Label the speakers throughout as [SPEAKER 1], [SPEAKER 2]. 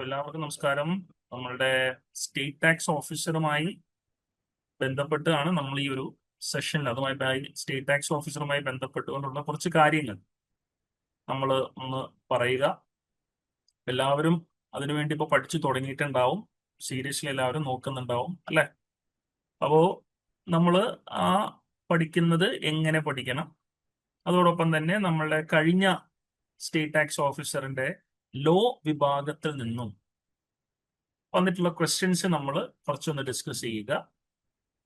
[SPEAKER 1] എല്ലാവർക്കും നമസ്കാരം. നമ്മളുടെ സ്റ്റേറ്റ് ടാക്സ് ഓഫീസറുമായി ബന്ധപ്പെട്ടാണ് നമ്മൾ ഈ ഒരു സെഷനിൽ സ്റ്റേറ്റ് ടാക്സ് ഓഫീസറുമായി ബന്ധപ്പെട്ടുകൊണ്ടുള്ള കുറച്ച് കാര്യങ്ങൾ നമ്മൾ ഒന്ന് പറയുക. എല്ലാവരും അതിനുവേണ്ടി ഇപ്പോൾ പഠിച്ചു തുടങ്ങിയിട്ടുണ്ടാവും, സീരിയസ്ലി എല്ലാവരും നോക്കുന്നുണ്ടാവും അല്ലെ? അപ്പോ നമ്മൾ ആ പഠിക്കുന്നത് എങ്ങനെ പഠിക്കണം, അതോടൊപ്പം തന്നെ നമ്മളുടെ കഴിഞ്ഞ സ്റ്റേറ്റ് ടാക്സ് ഓഫീസറിന്റെ ലോ വിഭാഗത്തിൽ നിന്നും വന്നിട്ടുള്ള ക്വസ്റ്റ്യൻസ് നമ്മൾ കുറച്ചൊന്ന് ഡിസ്കസ് ചെയ്യുക.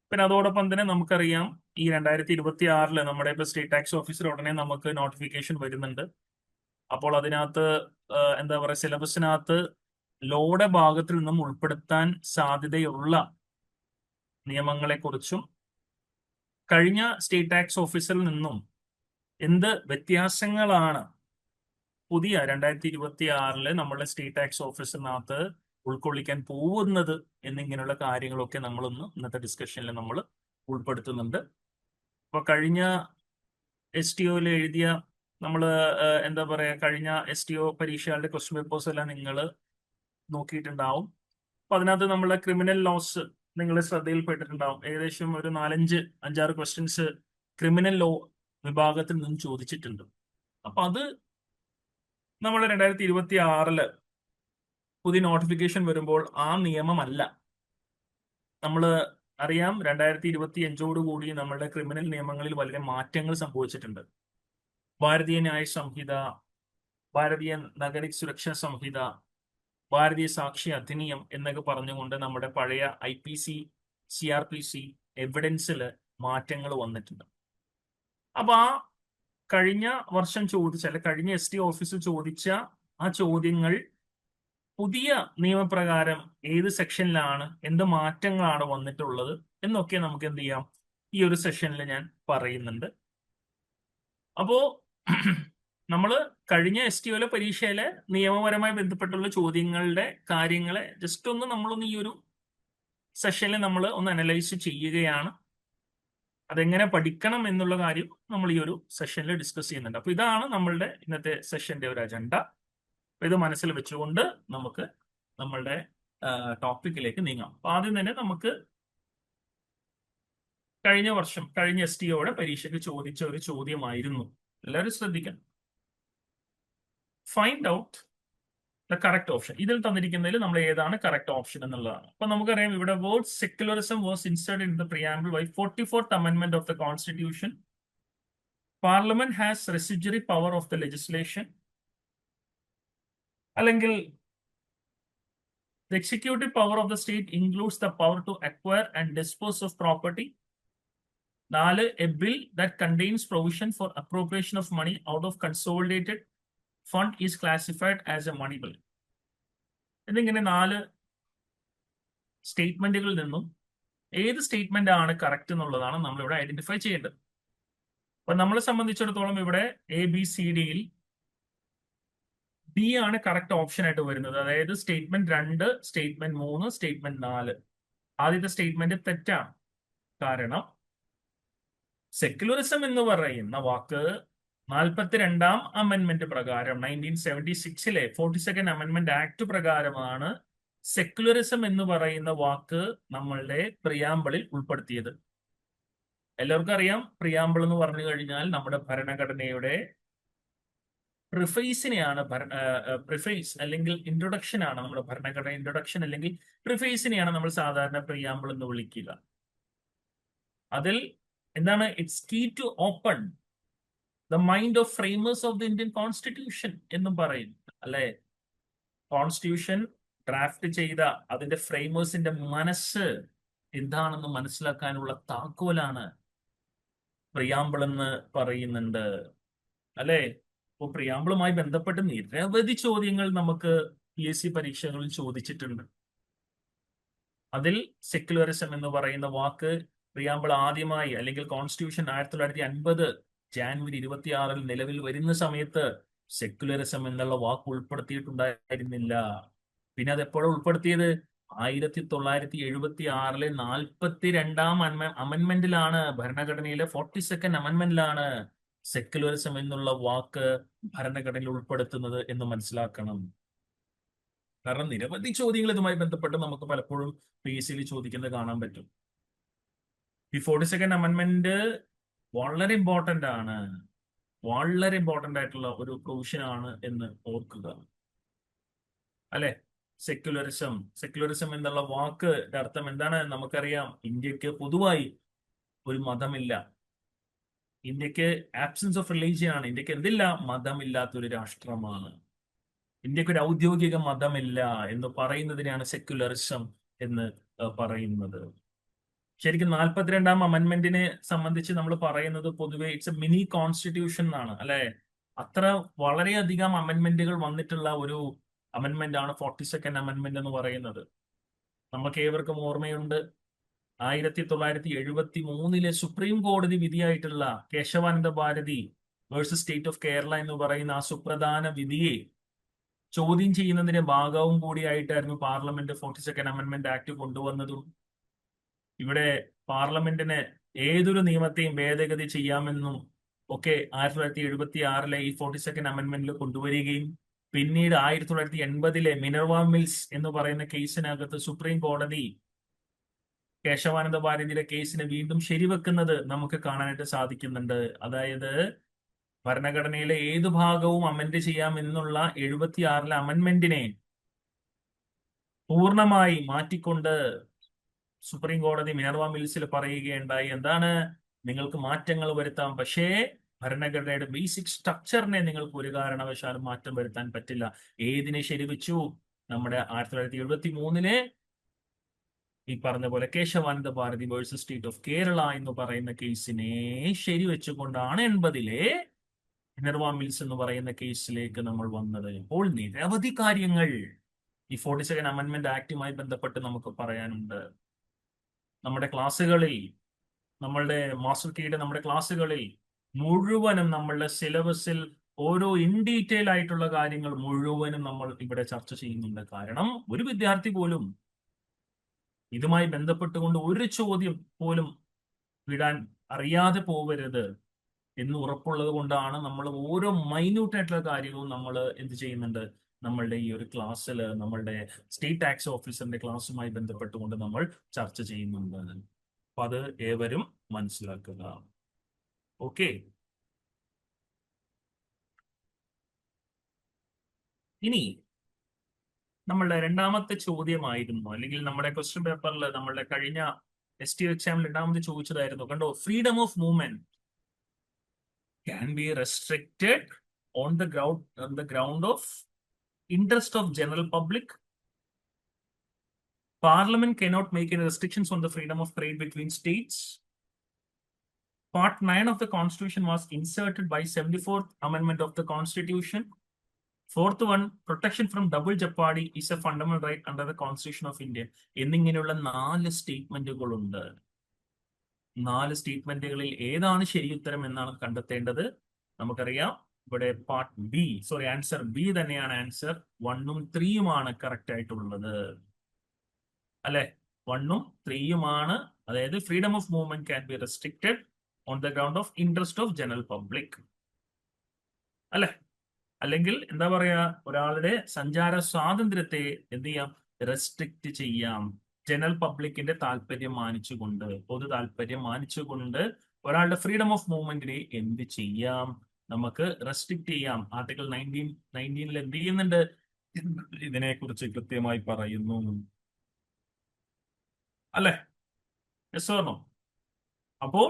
[SPEAKER 1] പിന്നെ അതോടൊപ്പം തന്നെ നമുക്കറിയാം, ഈ 2026 നമ്മുടെ ഇപ്പോൾ സ്റ്റേറ്റ് ടാക്സ് ഓഫീസർ ഉടനെ നമുക്ക് നോട്ടിഫിക്കേഷൻ വരുന്നുണ്ട്. അപ്പോൾ അതിനകത്ത് എന്താ പറയുക, സിലബസിനകത്ത് ലോയുടെ ഭാഗത്തിൽ നിന്നും ഉൾപ്പെടുത്താൻ സാധ്യതയുള്ള നിയമങ്ങളെക്കുറിച്ചും കഴിഞ്ഞ സ്റ്റേറ്റ് ടാക്സ് ഓഫീസറിൽ നിന്നും എന്ത് വ്യത്യാസങ്ങളാണ് പുതിയ 2026 നമ്മുടെ സ്റ്റേറ്റ് ടാക്സ് ഓഫീസറിനകത്ത് ഉൾക്കൊള്ളിക്കാൻ പോകുന്നത് എന്നിങ്ങനെയുള്ള കാര്യങ്ങളൊക്കെ നമ്മളൊന്ന് ഇന്നത്തെ ഡിസ്കഷനിൽ നമ്മൾ ഉൾപ്പെടുത്തുന്നുണ്ട്. അപ്പൊ കഴിഞ്ഞ STO എഴുതിയ നമ്മൾ എന്താ പറയാ, കഴിഞ്ഞ STO പരീക്ഷകളുടെ ക്വസ്റ്റ്യൻ പേപ്പേഴ്സ് എല്ലാം നിങ്ങൾ നോക്കിയിട്ടുണ്ടാവും. അപ്പൊ അതിനകത്ത് നമ്മളെ ക്രിമിനൽ ലോസ് നിങ്ങളുടെ ശ്രദ്ധയിൽപ്പെട്ടിട്ടുണ്ടാവും. ഏകദേശം ഒരു 5-6 ക്വസ്റ്റ്യൻസ് ക്രിമിനൽ ലോ വിഭാഗത്തിൽ നിന്നും ചോദിച്ചിട്ടുണ്ട്. അപ്പൊ അത് നമ്മൾ 2026 പുതിയ നോട്ടിഫിക്കേഷൻ വരുമ്പോൾ ആ നിയമമല്ല. നമ്മൾ അറിയാം, 2025 കൂടി നമ്മുടെ ക്രിമിനൽ നിയമങ്ങളിൽ വലിയ മാറ്റങ്ങൾ സംഭവിച്ചിട്ടുണ്ട്. ഭാരതീയ ന്യായ സംഹിത, ഭാരതീയ നഗരിക് സുരക്ഷാ സംഹിത, ഭാരതീയ സാക്ഷി അധിനിയം എന്നൊക്കെ പറഞ്ഞുകൊണ്ട് നമ്മുടെ പഴയ IPC, CRPC എവിഡൻസിൽ മാറ്റങ്ങൾ വന്നിട്ടുണ്ട്. അപ്പൊ ആ കഴിഞ്ഞ വർഷം ചോദിച്ച, അല്ലെ കഴിഞ്ഞ STO ഓഫീസിൽ ചോദിച്ച ആ ചോദ്യങ്ങൾ പുതിയ നിയമപ്രകാരം ഏത് സെക്ഷനിലാണ്, എന്ത് മാറ്റങ്ങളാണ് വന്നിട്ടുള്ളത് എന്നൊക്കെ നമുക്ക് എന്ത് ചെയ്യാം, ഈ ഒരു സെഷനിൽ ഞാൻ പറയുന്നുണ്ട്. അപ്പോ നമ്മൾ കഴിഞ്ഞ STO പരീക്ഷയിലെ നിയമപരമായി ബന്ധപ്പെട്ടുള്ള ചോദ്യങ്ങളുടെ കാര്യങ്ങളെ ജസ്റ്റ് ഒന്ന് നമ്മളൊന്ന് ഈ ഒരു സെഷനിൽ നമ്മൾ ഒന്ന് അനലൈസ് ചെയ്യുകയാണ്. അതെങ്ങനെ പഠിക്കണം എന്നുള്ള കാര്യം നമ്മൾ ഈ ഒരു സെഷനിൽ ഡിസ്കസ് ചെയ്യുന്നുണ്ട്. അപ്പൊ ഇതാണ് നമ്മളുടെ ഇന്നത്തെ സെഷന്റെ ഒരു അജണ്ട. ഇത് മനസ്സിൽ വെച്ചുകൊണ്ട് നമുക്ക് നമ്മളുടെ ടോപ്പിക്കിലേക്ക് നീങ്ങാം. അപ്പൊ ആദ്യം തന്നെ നമുക്ക് കഴിഞ്ഞ STO പരീക്ഷയ്ക്ക് ചോദിച്ച ഒരു ചോദ്യമായിരുന്നു, എല്ലാവരും ശ്രദ്ധിക്കണം. Find out the correct option. ഇതിൽ തന്നിരിക്കുന്നതിൽ നമ്മൾ ഏതാണ് കറക്റ്റ് ഓപ്ഷൻ എന്നുള്ളതാണ്. അപ്പൊ നമുക്കറിയാം, ഇവിടെ word secularism was inserted in the preamble by 44th amendment of the constitution. Parliament has residuary power of the legislation. അല്ലെങ്കിൽ the executive power of the state includes the power to acquire and dispose of property. 4. A bill that contains provision for appropriation of money out of consolidated fund is classified as a money bill. എന്നിങ്ങനെ 4 സ്റ്റേറ്റ്മെന്റുകളിൽ നിന്നും ഏത് statement ആണ് correct എന്നുള്ളതാണ് നമ്മൾ ഇവിടെ identify ചെയ്യേണ്ടത്. അപ്പൊ നമ്മളെ സംബന്ധിച്ചിടത്തോളം ഇവിടെ ABCDയിൽ B ആണ് കറക്റ്റ് ഓപ്ഷൻ ആയിട്ട് വരുന്നത്. അതായത് സ്റ്റേറ്റ്മെന്റ് 2, സ്റ്റേറ്റ്മെന്റ് 3, സ്റ്റേറ്റ്മെന്റ് 4. ആദ്യത്തെ സ്റ്റേറ്റ്മെന്റ് തെറ്റാണ്. കാരണം സെക്യുലറിസം എന്ന് പറയുന്ന വാക്ക് 42ാം അമെന്റ്മെന്റ് പ്രകാരം 1976 42nd അമെന്റ്മെന്റ് ആക്ട് പ്രകാരമാണ് സെക്യുലറിസം എന്ന് പറയുന്ന വാക്ക് നമ്മളുടെ പ്രിയാമ്പിളിൽ ഉൾപ്പെടുത്തിയത്. എല്ലാവർക്കും അറിയാം, പ്രിയാമ്പിൾ എന്ന് പറഞ്ഞു കഴിഞ്ഞാൽ നമ്മുടെ ഭരണഘടനയുടെ പ്രിഫേസിനെയാണ്, പ്രിഫേസ് അല്ലെങ്കിൽ ഇൻട്രൊഡക്ഷൻ ആണ് നമ്മുടെ ഭരണഘടന. ഇൻട്രൊഡക്ഷൻ അല്ലെങ്കിൽ പ്രിഫേസിനെയാണ് നമ്മൾ സാധാരണ പ്രിയാമ്പിൾ എന്ന് വിളിക്കുക. അതിൽ എന്താണ്, it's key to open the mind of framers of the Indian constitution എന്നും പറയും അല്ലെ. കോൺസ്റ്റിറ്റ്യൂഷൻ ഡ്രാഫ്റ്റ് ചെയ്ത അതിന്റെ ഫ്രെയിമേഴ്സിന്റെ മനസ്സ് എന്താണെന്ന് മനസ്സിലാക്കാനുള്ള താക്കോലാണ് പ്രിയാമ്പിൾ എന്ന് പറയുന്നുണ്ട് അല്ലെ. അപ്പോൾ പ്രിയാമ്പിളുമായി ബന്ധപ്പെട്ട് നിരവധി ചോദ്യങ്ങൾ നമുക്ക് PSC പരീക്ഷകളിൽ ചോദിച്ചിട്ടുണ്ട്. അതിൽ സെക്യുലറിസം എന്ന് പറയുന്ന വാക്ക് പ്രിയാമ്പിൾ ആദ്യമായി, അല്ലെങ്കിൽ കോൺസ്റ്റിറ്റ്യൂഷൻ 1950 ജാനുവരി 26 നിലവിൽ വരുന്ന സമയത്ത് സെക്യുലറിസം എന്നുള്ള വാക്ക് ഉൾപ്പെടുത്തിയിട്ടുണ്ടായിരുന്നില്ല. പിന്നെ അത് എപ്പോഴും ഉൾപ്പെടുത്തിയത് 1976 42ാം അമെന്റ്മെന്റിലാണ്, ഭരണഘടനയിലെ 42nd അമെന്റ്മെന്റിലാണ് സെക്യുലറിസം എന്നുള്ള വാക്ക് ഭരണഘടനയിൽ ഉൾപ്പെടുത്തുന്നത് എന്ന് മനസ്സിലാക്കണം. കാരണം നിരവധി ചോദ്യങ്ങൾ ഇതുമായി ബന്ധപ്പെട്ട് നമുക്ക് പലപ്പോഴും PSC ചോദിക്കുന്നത് കാണാൻ പറ്റും. ഈ 42nd അമെന്റ്മെന്റ് വളരെ ഇമ്പോർട്ടന്റ് ആണ്, വളരെ ഇമ്പോർട്ടന്റ് ആയിട്ടുള്ള ഒരു പ്രൊവിഷൻ ആണ് എന്ന് ഓർക്കുക. അല്ലെ, സെക്യുലറിസം എന്നുള്ള വാക്ക് അർത്ഥം എന്താണ് നമുക്കറിയാം. ഇന്ത്യക്ക് പൊതുവായി ഒരു മതമില്ല. ഇന്ത്യക്ക് ആബ്സെൻസ് ഓഫ് റിലീജിയൻ ആണ്. ഇന്ത്യക്ക് എന്തില്ല? മതമില്ലാത്തൊരു രാഷ്ട്രമാണ്. ഇന്ത്യക്ക് ഒരു ഔദ്യോഗിക മതമില്ല എന്ന് പറയുന്നതിനാണ് സെക്യുലറിസം എന്ന് പറയുന്നത്. ശരിക്കും 42ാം അമെന്റ്മെന്റിനെ സംബന്ധിച്ച് നമ്മൾ പറയുന്നത് പൊതുവെ ഇറ്റ്സ് എ മിനി കോൺസ്റ്റിറ്റ്യൂഷൻ എന്നാണ്, അല്ലെ. അത്ര വളരെയധികം അമെന്റ്മെന്റുകൾ വന്നിട്ടുള്ള ഒരു അമെന്റ്മെന്റ് ആണ് 42nd അമെന്റ്മെന്റ് എന്ന് പറയുന്നത്. നമുക്ക് ഏവർക്കും ഓർമ്മയുണ്ട് 1973 സുപ്രീം കോടതി വിധിയായിട്ടുള്ള Kesavananda Bharati versus state of Kerala എന്ന് പറയുന്ന ആ സുപ്രധാന വിധിയെ ചോദ്യം ചെയ്യുന്നതിന്റെ ഭാഗവും കൂടിയായിട്ടായിരുന്നു പാർലമെന്റ് 42nd അമെന്റ്മെന്റ് ആക്ട് കൊണ്ടുവന്നതും. ഇവിടെ പാർലമെന്റിന് ഏതൊരു നിയമത്തെയും ഭേദഗതി ചെയ്യാമെന്നും ഒക്കെ 1976 ഈ 42nd അമെന്റ്മെന്റിൽ കൊണ്ടുവരികയും പിന്നീട് 1980 മിനർവ മിൽസ് എന്ന് പറയുന്ന കേസിനകത്ത് സുപ്രീം കോടതി കേശവാനന്ദ ഭാരതിയുടെ കേസിനെ വീണ്ടും ശരിവെക്കുന്നത് നമുക്ക് കാണാനായിട്ട് സാധിക്കുന്നുണ്ട്. അതായത് ഭരണഘടനയിലെ ഏതു ഭാഗവും അമെന്റ് ചെയ്യാമെന്നുള്ള 76 അമെന്റ്മെന്റിനെ പൂർണ്ണമായി മാറ്റിക്കൊണ്ട് സുപ്രീം കോടതി മിനർവ മിൽസിൽ പറയുകയുണ്ടായി, എന്താണ്, നിങ്ങൾക്ക് മാറ്റങ്ങൾ വരുത്താം, പക്ഷേ ഭരണഘടനയുടെ ബേസിക് സ്ട്രക്ചറിനെ നിങ്ങൾക്ക് ഒരു കാരണവശാലും മാറ്റം വരുത്താൻ പറ്റില്ല. ഏതിനെ ശരിവെച്ചു? നമ്മുടെ 1973 ഈ പറഞ്ഞ പോലെ Kesavananda Bharati versus state of Kerala എന്ന് പറയുന്ന കേസിനെ ശരിവെച്ചുകൊണ്ടാണ് 80 മിനർവ മിൽസ് എന്ന് പറയുന്ന കേസിലേക്ക് നമ്മൾ വന്നത്. ഇപ്പോൾ നിരവധി കാര്യങ്ങൾ ഈ 42nd അമെന്റ്മെന്റ് ആക്ടുമായി ബന്ധപ്പെട്ട് നമുക്ക് പറയാനുണ്ട്. നമ്മുടെ ക്ലാസ്സുകളിൽ, നമ്മളുടെ മാസ്റ്റർ കീയുടെ നമ്മുടെ ക്ലാസ്സുകളിൽ മുഴുവനും നമ്മളുടെ സിലബസിൽ ഓരോ ഇൻ ഡീറ്റെയിൽ ആയിട്ടുള്ള കാര്യങ്ങൾ മുഴുവനും നമ്മൾ ഇവിടെ ചർച്ച ചെയ്യുന്നുണ്ട്. കാരണം ഒരു വിദ്യാർത്ഥി പോലും ഇതുമായി ബന്ധപ്പെട്ടുകൊണ്ട് ഒരു ചോദ്യം പോലും വിടാൻ അറിയാതെ പോവരുത് എന്ന് ഉറപ്പുള്ളത് കൊണ്ടാണ് നമ്മൾ ഓരോ മൈന്യൂട്ട് ആയിട്ടുള്ള കാര്യവും നമ്മൾ എന്ത് ചെയ്യുന്നുണ്ട്, നമ്മളുടെ ഈ ഒരു ക്ലാസ്സിൽ നമ്മളുടെ സ്റ്റേറ്റ് ടാക്സ് ഓഫീസറിന്റെ ക്ലാസ്സുമായി ബന്ധപ്പെട്ടുകൊണ്ട് നമ്മൾ ചർച്ച ചെയ്യുന്നുണ്ട്. അപ്പൊ അത് ഏവരും മനസ്സിലാക്കുക. ഓക്കെ, ഇനി നമ്മളുടെ രണ്ടാമത്തെ ചോദ്യമായിരുന്നു, അല്ലെങ്കിൽ നമ്മുടെ ക്വസ്റ്റ്യൻ പേപ്പറിൽ നമ്മളുടെ കഴിഞ്ഞ STO എക്സാമിൽ രണ്ടാമത് ചോദിച്ചതായിരുന്നു. കണ്ടോ, freedom of movement can be restricted on the ground of interest of general public. Parliament cannot make any restrictions on the freedom of trade between states. Part 9 of the Constitution was inserted by 74th Amendment of the Constitution. Fourth one, protection from double jeopardy is a fundamental right under the Constitution of India. എന്നിങ്ങനെയുള്ള 4 സ്റ്റേറ്റ്മെന്റുകളുണ്ട്. 4 സ്റ്റേറ്റ്മെന്റുകളിൽ ഏതാണ് ശരിയുത്തരം എന്നാണ് കണ്ടെത്തേണ്ടത്. നമുക്കറിയാം ഇവിടെ answer B തന്നെയാണ് answer. 1ഉം 3യുമാണ് correct ആയിട്ടുള്ളത്, അല്ലെ. 1ഉം 3യുമാണ്. അതായത് freedom of movement can be restricted on the ground of interest of general public, അല്ലെ. അല്ലെങ്കിൽ എന്താ പറയാ, ഒരാളുടെ സഞ്ചാര സ്വാതന്ത്ര്യത്തെ എന്ത് ചെയ്യാം, റെസ്ട്രിക്റ്റ് ചെയ്യാം. ജനറൽ പബ്ലിക്കിന്റെ താല്പര്യം മാനിച്ചുകൊണ്ട്, പൊതു താല്പര്യം മാനിച്ചുകൊണ്ട് ഒരാളുടെ ഫ്രീഡം ഓഫ് മൂവ്മെന്റിനെ എന്ത് ചെയ്യാം, നമുക്ക് റെസ്ട്രിക്ട് ചെയ്യാം. ആർട്ടിക്കിൾ 19 എന്ത് ചെയ്യുന്നുണ്ട്, ഇതിനെ കുറിച്ച് കൃത്യമായി പറയുന്നു, അല്ലെ. Yes or no? അപ്പോൾ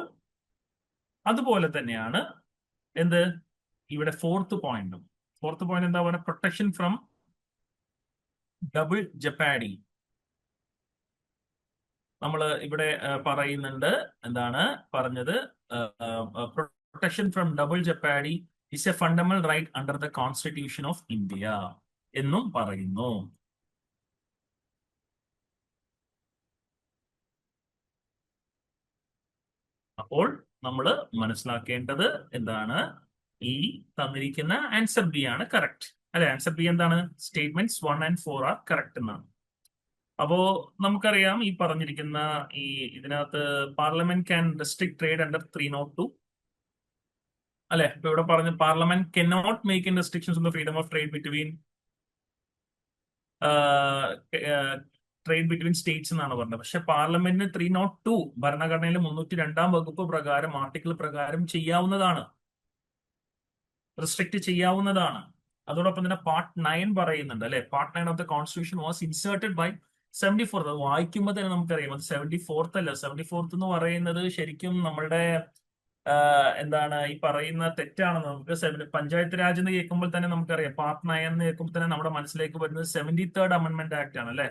[SPEAKER 1] അതുപോലെ തന്നെയാണ് എന്ത് ഇവിടെ ഫോർത്ത് പോയിന്റ് എന്താ പറയുക, പ്രൊട്ടക്ഷൻ ഫ്രം ഡബിൾ ജെപ്പാഡി. നമ്മൾ ഇവിടെ പറയുന്നുണ്ട്, എന്താണ് പറഞ്ഞത്, protection from double jeopardy is a fundamental right under the constitution of India എന്നും പറയുന്നു. അപ്പോൾ നമ്മൾ മനസ്സിലാക്കേണ്ടത് എന്താണ്, ഈ തന്നിരിക്കുന്ന ആൻസർ ബി ആണ് കറക്റ്റ്, അല്ലെ. ആൻസർ ബി എന്താണ്, സ്റ്റേറ്റ്മെന്റ്സ് 1 and 4 ആർ കറക്റ്റ് എന്നാണ്. അപ്പോ നമുക്കറിയാം ഈ പറഞ്ഞിരിക്കുന്ന ഇതിനകത്ത് parliament can restrict trade under 302, അല്ലെ. ഇപ്പൊ ഇവിടെ പറഞ്ഞു parliament cannot make in restrictions on the freedom of trade between trade between states എന്നാണ് പറഞ്ഞത്. പക്ഷെ പാർലമെന്റിന് 302 ഭരണഘടനയിലെ 302 വകുപ്പ് പ്രകാരം ആർട്ടിക്കിൾ പ്രകാരം ചെയ്യാവുന്നതാണ്, റെസ്ട്രിക്ട് ചെയ്യാവുന്നതാണ്. അതോടൊപ്പം തന്നെ പാർട്ട് 9 പറയുന്നുണ്ട് അല്ലെ, part 9 of the constitution was inserted by 74th. അത് വായിക്കുമ്പോൾ തന്നെ നമുക്കറിയാം അത് 74th അല്ല. 74th എന്ന് പറയുന്നത് ശരിക്കും നമ്മളുടെ എന്താണ് ഈ പറയുന്ന തെറ്റാണെന്ന് നമുക്ക് പഞ്ചായത്ത് രാജ് എന്ന് കേൾക്കുമ്പോൾ തന്നെ നമുക്കറിയാം, പാർട്ട് 9 എന്ന് കേൾക്കുമ്പോൾ തന്നെ നമ്മുടെ മനസ്സിലേക്ക് വരുന്നത് 73rd അമെന്റ്മെന്റ് ആക്ട് ആണ് അല്ലെ,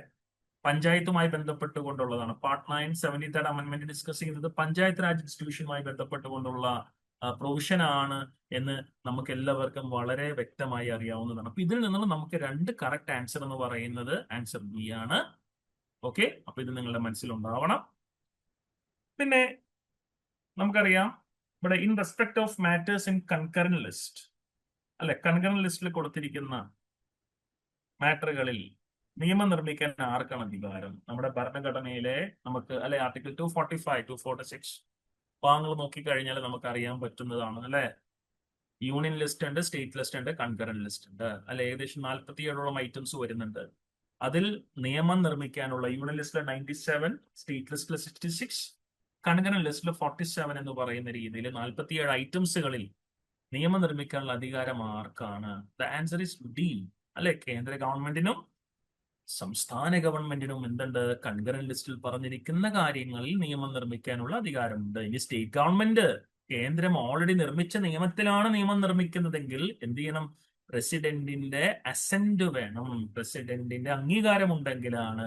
[SPEAKER 1] പഞ്ചായത്തുമായി ബന്ധപ്പെട്ടുകൊണ്ടുള്ളതാണ്. പാർട്ട് 9 73rd അമെന്റ്മെന്റ് ഡിസ്കസ് ചെയ്യുന്നത് പഞ്ചായത്ത് രാജ് ഇൻസ്റ്റിറ്റ്യൂഷനുമായി ബന്ധപ്പെട്ടുകൊണ്ടുള്ള പ്രൊവിഷൻ ആണ് എന്ന് നമുക്ക് എല്ലാവർക്കും വളരെ വ്യക്തമായി അറിയാവുന്നതാണ്. അപ്പൊ ഇതിൽ നിന്നുള്ള നമുക്ക് രണ്ട് കറക്റ്റ് ആൻസർ എന്ന് പറയുന്നത് ആൻസർ ബി ആണ്. ഓക്കെ, അപ്പൊ ഇത് നിങ്ങളുടെ മനസ്സിലുണ്ടാവണം. പിന്നെ നമുക്കറിയാം ഇവിടെ in respect of matters in concurrent list അല്ലെ, കൺകറന്റ് ലിസ്റ്റിൽ കൊടുത്തിരിക്കുന്ന മാറ്ററുകളിൽ നിയമം നിർമ്മിക്കാൻ ആർക്കാണ് അധികാരം? നമ്മുടെ ഭരണഘടനയിലെ നമുക്ക് അല്ലെ ആർട്ടിക്കിൾ 245, 246 ഭാഗങ്ങൾ നോക്കിക്കഴിഞ്ഞാൽ നമുക്ക് അറിയാൻ പറ്റുന്നതാണ് അല്ലെ. യൂണിയൻ ലിസ്റ്റ് ഉണ്ട്, സ്റ്റേറ്റ് ലിസ്റ്റ് ഉണ്ട്, കൺകറന്റ് ലിസ്റ്റ് ഉണ്ട് അല്ലെ. ഏകദേശം 47ഓളം ഐറ്റംസ് വരുന്നുണ്ട്. അതിൽ നിയമം നിർമ്മിക്കാനുള്ള യൂണിയൻ ലിസ്റ്റിൽ 97, സ്റ്റേറ്റ് ലിസ്റ്റിൽ 66, കൺകറന്റ് ലിസ്റ്റിൽ 47 എന്ന് പറയുന്ന രീതിയിൽ 47 ഐറ്റംസുകളിൽ നിയമം നിർമ്മിക്കാനുള്ള അധികാരം ആർക്കാണ്? ദ ആൻസർ ഇസ് ഡി അല്ലെ. കേന്ദ്ര ഗവൺമെന്റിനും സംസ്ഥാന ഗവൺമെന്റിനും എന്തുണ്ട്? കൺകറന്റ് ലിസ്റ്റിൽ പറഞ്ഞിരിക്കുന്ന കാര്യങ്ങളിൽ നിയമം നിർമ്മിക്കാനുള്ള അധികാരമുണ്ട്. ഇനി സ്റ്റേറ്റ് ഗവൺമെന്റ് കേന്ദ്രം ഓൾറെഡി നിർമ്മിച്ച നിയമത്തിലാണ് നിയമം നിർമ്മിക്കുന്നതെങ്കിൽ എന്ത് ചെയ്യണം? പ്രസിഡന്റിന്റെ അസെന്റ് വേണം, പ്രസിഡന്റിന്റെ അംഗീകാരം ഉണ്ടെങ്കിലാണ്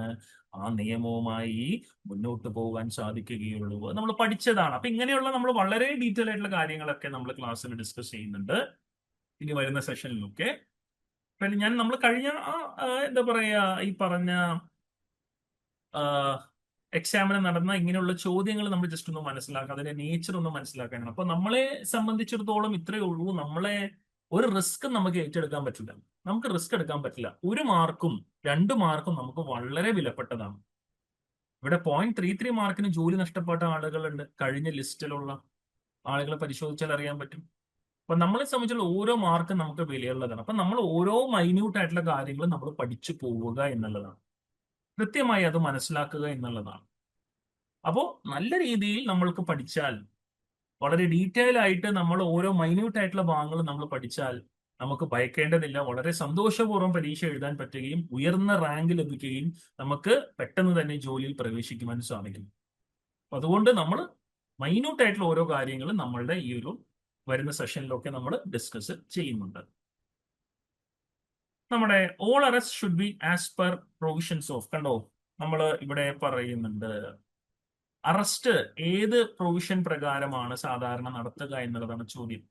[SPEAKER 1] ആ നിയമവുമായി മുന്നോട്ട് പോകാൻ സാധിക്കുകയുള്ളൂ. നമ്മൾ പഠിച്ചതാണ്. അപ്പൊ ഇങ്ങനെയുള്ള നമ്മൾ വളരെ ഡീറ്റെയിൽ ആയിട്ടുള്ള കാര്യങ്ങളൊക്കെ നമ്മൾ ക്ലാസ്സിൽ ഡിസ്കസ് ചെയ്യുന്നുണ്ട് ഇനി വരുന്ന സെഷനിലൊക്കെ. പിന്നെ നമ്മൾ കഴിഞ്ഞ എന്താ പറയാ ഈ പറഞ്ഞ എക്സാമിന് നടന്ന ഇങ്ങനെയുള്ള ചോദ്യങ്ങൾ നമ്മൾ ജസ്റ്റ് ഒന്ന് മനസ്സിലാക്കുക, അതിന്റെ നേച്ചർ ഒന്ന് മനസ്സിലാക്കാനാണ്. അപ്പൊ നമ്മളെ സംബന്ധിച്ചിടത്തോളം ഇത്രയേ ഉള്ളൂ. നമ്മളെ ഒരു റിസ്ക് നമുക്ക് ഏറ്റെടുക്കാൻ പറ്റില്ല, നമുക്ക് റിസ്ക് എടുക്കാൻ പറ്റില്ല. 1 മാർക്കും 2 മാർക്കും നമുക്ക് വളരെ വിലപ്പെട്ടതാണ്. ഇവിടെ 0.33 മാർക്കിന് ജോലി നഷ്ടപ്പെട്ട ആളുകളുണ്ട്. കഴിഞ്ഞ ലിസ്റ്റിലുള്ള ആളുകളെ പരിശോധിച്ചാൽ അറിയാൻ പറ്റും. അപ്പൊ നമ്മളെ സംബന്ധിച്ചുള്ള ഓരോ മാർക്കും നമുക്ക് വിലയുള്ളതാണ്. അപ്പൊ നമ്മൾ ഓരോ മൈന്യൂട്ട് ആയിട്ടുള്ള കാര്യങ്ങൾ നമ്മൾ പഠിച്ചു പോവുക എന്നുള്ളതാണ്, കൃത്യമായി അത് മനസ്സിലാക്കുക എന്നുള്ളതാണ്. അപ്പോൾ നല്ല രീതിയിൽ നമ്മൾക്ക് പഠിച്ചാൽ, വളരെ ഡീറ്റെയിൽ ആയിട്ട് നമ്മൾ ഓരോ മൈന്യൂട്ട് ആയിട്ടുള്ള ഭാഗങ്ങൾ നമ്മൾ പഠിച്ചാൽ നമുക്ക് ഭയക്കേണ്ടതില്ല. വളരെ സന്തോഷപൂർവ്വം പരീക്ഷ എഴുതാൻ പറ്റുകയും ഉയർന്ന റാങ്ക് ലഭിക്കുകയും നമുക്ക് പെട്ടെന്ന് തന്നെ ജോലിയിൽ പ്രവേശിക്കുവാൻ സാധിക്കും. അതുകൊണ്ട് നമ്മൾ മൈന്യൂട്ട് ആയിട്ടുള്ള ഓരോ കാര്യങ്ങളും നമ്മളുടെ ഈ ഒരു വരുന്ന സെഷനിലൊക്കെ നമ്മൾ ഡിസ്കസ് ചെയ്യുന്നുണ്ട്. നമ്മുടെ all arrest should be as per provisions of, കണ്ടോ നമ്മൾ ഇവിടെ പറയുന്നുണ്ട് അറസ്റ്റ് ഏത് പ്രൊവിഷൻ പ്രകാരമാണ് സാധാരണ നടത്തുക എന്നുള്ളതാണ് ചോദ്യം.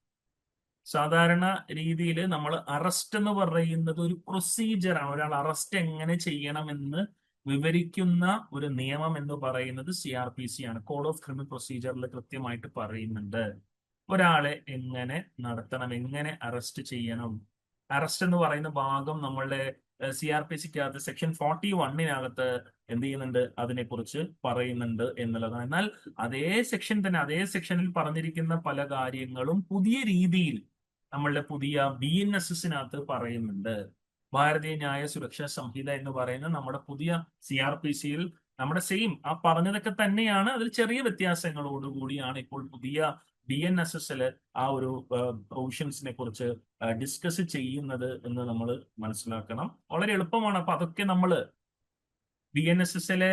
[SPEAKER 1] സാധാരണ രീതിയിൽ നമ്മൾ അറസ്റ്റ് എന്ന് പറയുന്നത് ഒരു പ്രൊസീജിയറാണ്. ഒരാൾ അറസ്റ്റ് എങ്ങനെ ചെയ്യണമെന്ന് വിവരിക്കുന്ന ഒരു നിയമം എന്ന് പറയുന്നത് CRPC ആണ്, കോഡ് ഓഫ് ക്രിമിനൽ പ്രൊസീജിയറിൽ കൃത്യമായിട്ട് പറയുന്നുണ്ട് ഒരാളെ എങ്ങനെ നടത്തണം, എങ്ങനെ അറസ്റ്റ് ചെയ്യണം. അറസ്റ്റ് എന്ന് പറയുന്ന ഭാഗം നമ്മളുടെ CRPCക്കകത്ത് സെക്ഷൻ 41-നകത്ത് എന്ത് ചെയ്യുന്നുണ്ട്, അതിനെക്കുറിച്ച് പറയുന്നുണ്ട് എന്നുള്ളതാണ്. എന്നാൽ അതേ സെക്ഷനിൽ പറഞ്ഞിരിക്കുന്ന പല കാര്യങ്ങളും പുതിയ രീതിയിൽ നമ്മളുടെ പുതിയ BNSSനകത്ത് പറയുന്നുണ്ട്. ഭാരതീയ ന്യായ സുരക്ഷാ സംഹിത എന്ന് പറയുന്ന നമ്മുടെ പുതിയ CRPCയിൽ നമ്മുടെ സെയിം ആ പറഞ്ഞതൊക്കെ തന്നെയാണ്, അതിൽ ചെറിയ വ്യത്യാസങ്ങളോടുകൂടിയാണ് ഇപ്പോൾ പുതിയ BNSSൽ ആ ഒരു പ്രൊവിഷൻസിനെ കുറിച്ച് ഡിസ്കസ് ചെയ്യുന്നത് എന്ന് നമ്മൾ മനസ്സിലാക്കണം. വളരെ എളുപ്പമാണ്. അപ്പൊ അതൊക്കെ നമ്മൾ BNSSലെ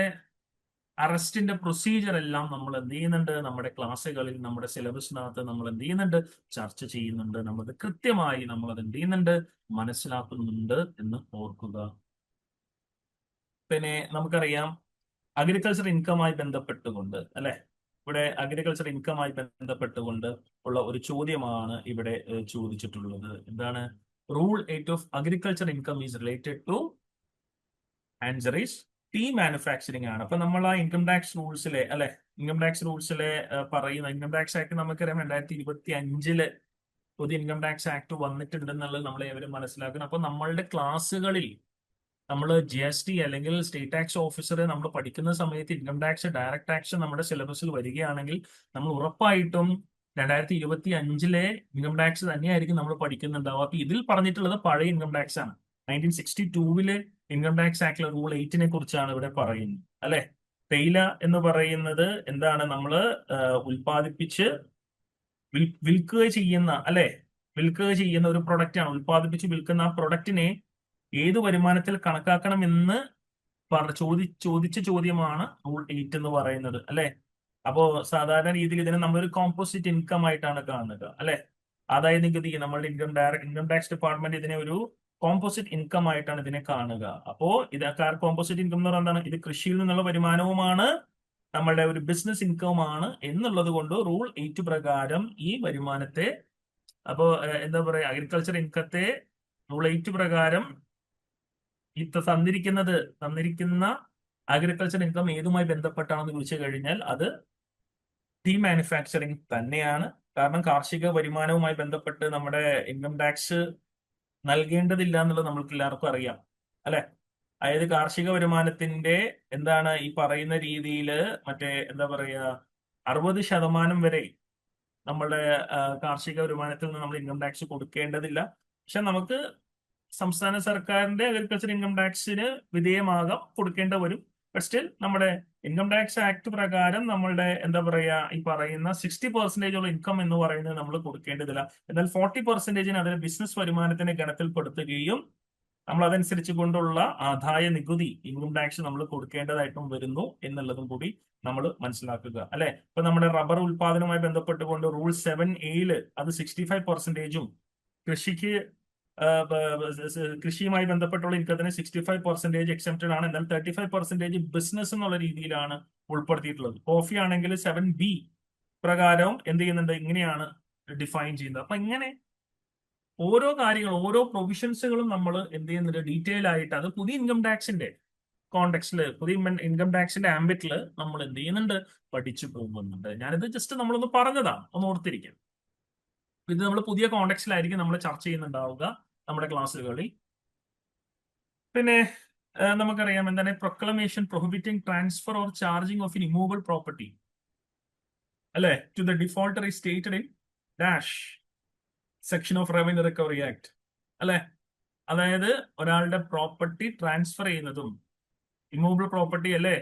[SPEAKER 1] അറസ്റ്റിന്റെ പ്രൊസീജിയർ എല്ലാം നമ്മൾ എന്ത് ചെയ്യുന്നുണ്ട്, നമ്മുടെ ക്ലാസ്സുകളിൽ നമ്മുടെ സിലബസിനകത്ത് നമ്മൾ എന്ത് ചെയ്യുന്നുണ്ട്, ചർച്ച ചെയ്യുന്നുണ്ട്. നമ്മൾ കൃത്യമായി നമ്മൾ അത് എന്ത് ചെയ്യുന്നുണ്ട്, മനസ്സിലാക്കുന്നുണ്ട് എന്ന് ഓർക്കുക. പിന്നെ നമുക്കറിയാം അഗ്രികൾച്ചർ ഇൻകമായി ബന്ധപ്പെട്ടുകൊണ്ട് അല്ലെ, ഇവിടെ അഗ്രികൾച്ചർ ഇൻകമായി ബന്ധപ്പെട്ടുകൊണ്ട് ഉള്ള ഒരു ചോദ്യമാണ് ഇവിടെ ചോദിച്ചിട്ടുള്ളത്. എന്താണ്? Rule 8 of agriculture income is related to, answer is tea manufacturing ആണ്. അപ്പൊ നമ്മൾ ആ ഇൻകം ടാക്സ് റൂൾസിലെ അല്ലെ, ഇൻകം ടാക്സ് റൂൾസിലെ പറയുന്ന ഇൻകം ടാക്സ് ആക്ട് നമുക്കറിയാം 2025 പുതിയ ഇൻകം ടാക്സ് ആക്ട് വന്നിട്ടുണ്ടെന്നുള്ളത് നമ്മൾ ഏവരും മനസ്സിലാക്കണം. അപ്പൊ നമ്മളുടെ ക്ലാസ്സുകളിൽ നമ്മൾ GST അല്ലെങ്കിൽ സ്റ്റേറ്റ് ടാക്സ് ഓഫീസറെ നമ്മൾ പഠിക്കുന്ന സമയത്ത് ഇൻകം ടാക്സ്, ഡയറക്ട് ടാക്സ് നമ്മുടെ സിലബസിൽ വരികയാണെങ്കിൽ നമ്മൾ ഉറപ്പായിട്ടും 2025 ഇൻകം ടാക്സ് തന്നെയായിരിക്കും നമ്മൾ പഠിക്കുന്നുണ്ടാവുക. അപ്പൊ ഇതിൽ പറഞ്ഞിട്ടുള്ളത് പഴയ ഇൻകം ടാക്സ് ആണ്. 1962 ഇൻകം ടാക്സ് ആക്ടിലെ റൂൾ 8 കുറിച്ചാണ് ഇവിടെ പറയുന്നത് അല്ലെ. തേയില എന്ന് പറയുന്നത് എന്താണ്, നമ്മള് ഉൽപ്പാദിപ്പിച്ച് വിൽക്കുക ചെയ്യുന്ന അല്ലെ, വിൽക്കുക ചെയ്യുന്ന ഒരു പ്രൊഡക്റ്റ് ആണ്. ഉൽപ്പാദിപ്പിച്ച് വിൽക്കുന്ന ആ പ്രൊഡക്റ്റിനെ ഏത് വരുമാനത്തിൽ കണക്കാക്കണം എന്ന് ചോദിച്ച ചോദ്യമാണ് റൂൾ 8 എന്ന് പറയുന്നത് അല്ലെ. അപ്പോ സാധാരണ രീതിയിൽ ഇതിനെ നമ്മളൊരു കോമ്പോസിറ്റ് ഇൻകം ആയിട്ടാണ് കാണുക അല്ലെ. ആദായ നികുതി, നമ്മളുടെ ഇൻകം ടാക്സ് ഡിപ്പാർട്ട്മെന്റ് ഇതിനെ ഒരു കോമ്പോസിറ്റ് ഇൻകം ആയിട്ടാണ് ഇതിനെ കാണുക. അപ്പോ ഇത് കോമ്പോസിറ്റ് ഇൻകം എന്ന് പറയുന്നത് എന്താണ്, ഇത് കൃഷിയിൽ നിന്നുള്ള വരുമാനവുമാണ്, നമ്മളുടെ ഒരു ബിസിനസ് ഇൻകവുമാണ് എന്നുള്ളത് കൊണ്ട് റൂൾ 8 പ്രകാരം ഈ വരുമാനത്തെ, അപ്പോ എന്താ പറയാ, അഗ്രികൾച്ചർ ഇൻകത്തെ റൂൾ 8 പ്രകാരം തന്നിരിക്കുന്ന അഗ്രികൾച്ചർ ഇൻകം ഏതുമായി ബന്ധപ്പെട്ടാണെന്ന് ചോദിച്ചു കഴിഞ്ഞാൽ അത് ടീ മാനുഫാക്ചറിങ് തന്നെയാണ്. കാരണം കാർഷിക വരുമാനവുമായി ബന്ധപ്പെട്ട് നമ്മുടെ ഇൻകം ടാക്സ് നൽകേണ്ടതില്ല എന്നുള്ളത് നമ്മൾക്ക് എല്ലാവർക്കും അറിയാം അല്ലെ. അതായത് കാർഷിക വരുമാനത്തിന്റെ എന്താണ് ഈ പറയുന്ന രീതിയിൽ മറ്റേ എന്താ പറയാ 60% വരെ നമ്മളുടെ കാർഷിക വരുമാനത്തിൽ നിന്ന് നമ്മൾ ഇൻകം ടാക്സ് കൊടുക്കേണ്ടതില്ല. പക്ഷെ നമുക്ക് സംസ്ഥാന സർക്കാരിന്റെ അഗ്രികൾച്ചർ ഇൻകം ടാക്സിന് വിധേയമാകാം, കൊടുക്കേണ്ട വരും. ബട്ട് സ്റ്റിൽ നമ്മുടെ ഇൻകം ടാക്സ് ആക്ട് പ്രകാരം നമ്മളുടെ എന്താ പറയാ ഈ പറയുന്ന 60% ഉള്ള ഇൻകം എന്ന് പറയുന്നത് നമ്മൾ കൊടുക്കേണ്ടതില്ല. എന്നാൽ 40% അതിന് ബിസിനസ് വരുമാനത്തിന്റെ ഗണത്തിൽപ്പെടുത്തുകയും നമ്മൾ അതനുസരിച്ച് കൊണ്ടുള്ള ആദായ നികുതി ഇൻകം ടാക്സ് നമ്മൾ കൊടുക്കേണ്ടതായിട്ടും വരുന്നു എന്നുള്ളതും കൂടി നമ്മൾ മനസ്സിലാക്കുക അല്ലെ. ഇപ്പൊ നമ്മുടെ റബ്ബർ ഉൽപാദനവുമായി ബന്ധപ്പെട്ടുകൊണ്ട് റൂൾ 7A അത് 65%, കൃഷിയുമായി ബന്ധപ്പെട്ടുള്ള ഇൻകത്തിന് 65% എക്സെപ്റ്റഡ് ആണ്. എന്നാൽ 35% ബിസിനസ് എന്നുള്ള രീതിയിലാണ് ഉൾപ്പെടുത്തിയിട്ടുള്ളത്. കോഫി ആണെങ്കിൽ 7B പ്രകാരം എന്ത് ചെയ്യുന്നുണ്ട്, ഇങ്ങനെയാണ് ഡിഫൈൻ ചെയ്യുന്നത്. അപ്പൊ ഇങ്ങനെ ഓരോ കാര്യങ്ങളും ഓരോ പ്രൊവിഷൻസുകളും നമ്മൾ എന്ത് ചെയ്യുന്നുണ്ട്, ഡീറ്റെയിൽ ആയിട്ട് അത് പുതിയ ഇൻകം ടാക്സിന്റെ കോണ്ടെക്സ്റ്റില്, പുതിയ ഇൻകം ടാക്സിന്റെ ആംബിറ്റിൽ നമ്മൾ എന്ത് ചെയ്യുന്നുണ്ട്, പഠിച്ചു പോകുന്നുണ്ട്. ഞാനിത് ജസ്റ്റ് നമ്മളൊന്ന് പറഞ്ഞതാണ്, ഒന്ന് ഓർത്തിരിക്കാം. ഇത് നമ്മൾ പുതിയ കോണ്ടെക്സ്റ്റിലായിരിക്കും നമ്മൾ ചർച്ച ചെയ്യുന്നുണ്ടാവുക നമ്മുടെ ക്ലാസ്സുകളിൽ. പിന്നെ നമുക്കറിയാം എന്താണ് proclamation prohibiting transfer or charging of in immovable property അല്ലെ to the defaulter is stated in dash section of revenue recovery act അല്ലെ. അതായത് ഒരാളുടെ പ്രോപ്പർട്ടി ട്രാൻസ്ഫർ ചെയ്യുന്നതും ഇമൂവബിൾ പ്രോപ്പർട്ടി അല്ലെ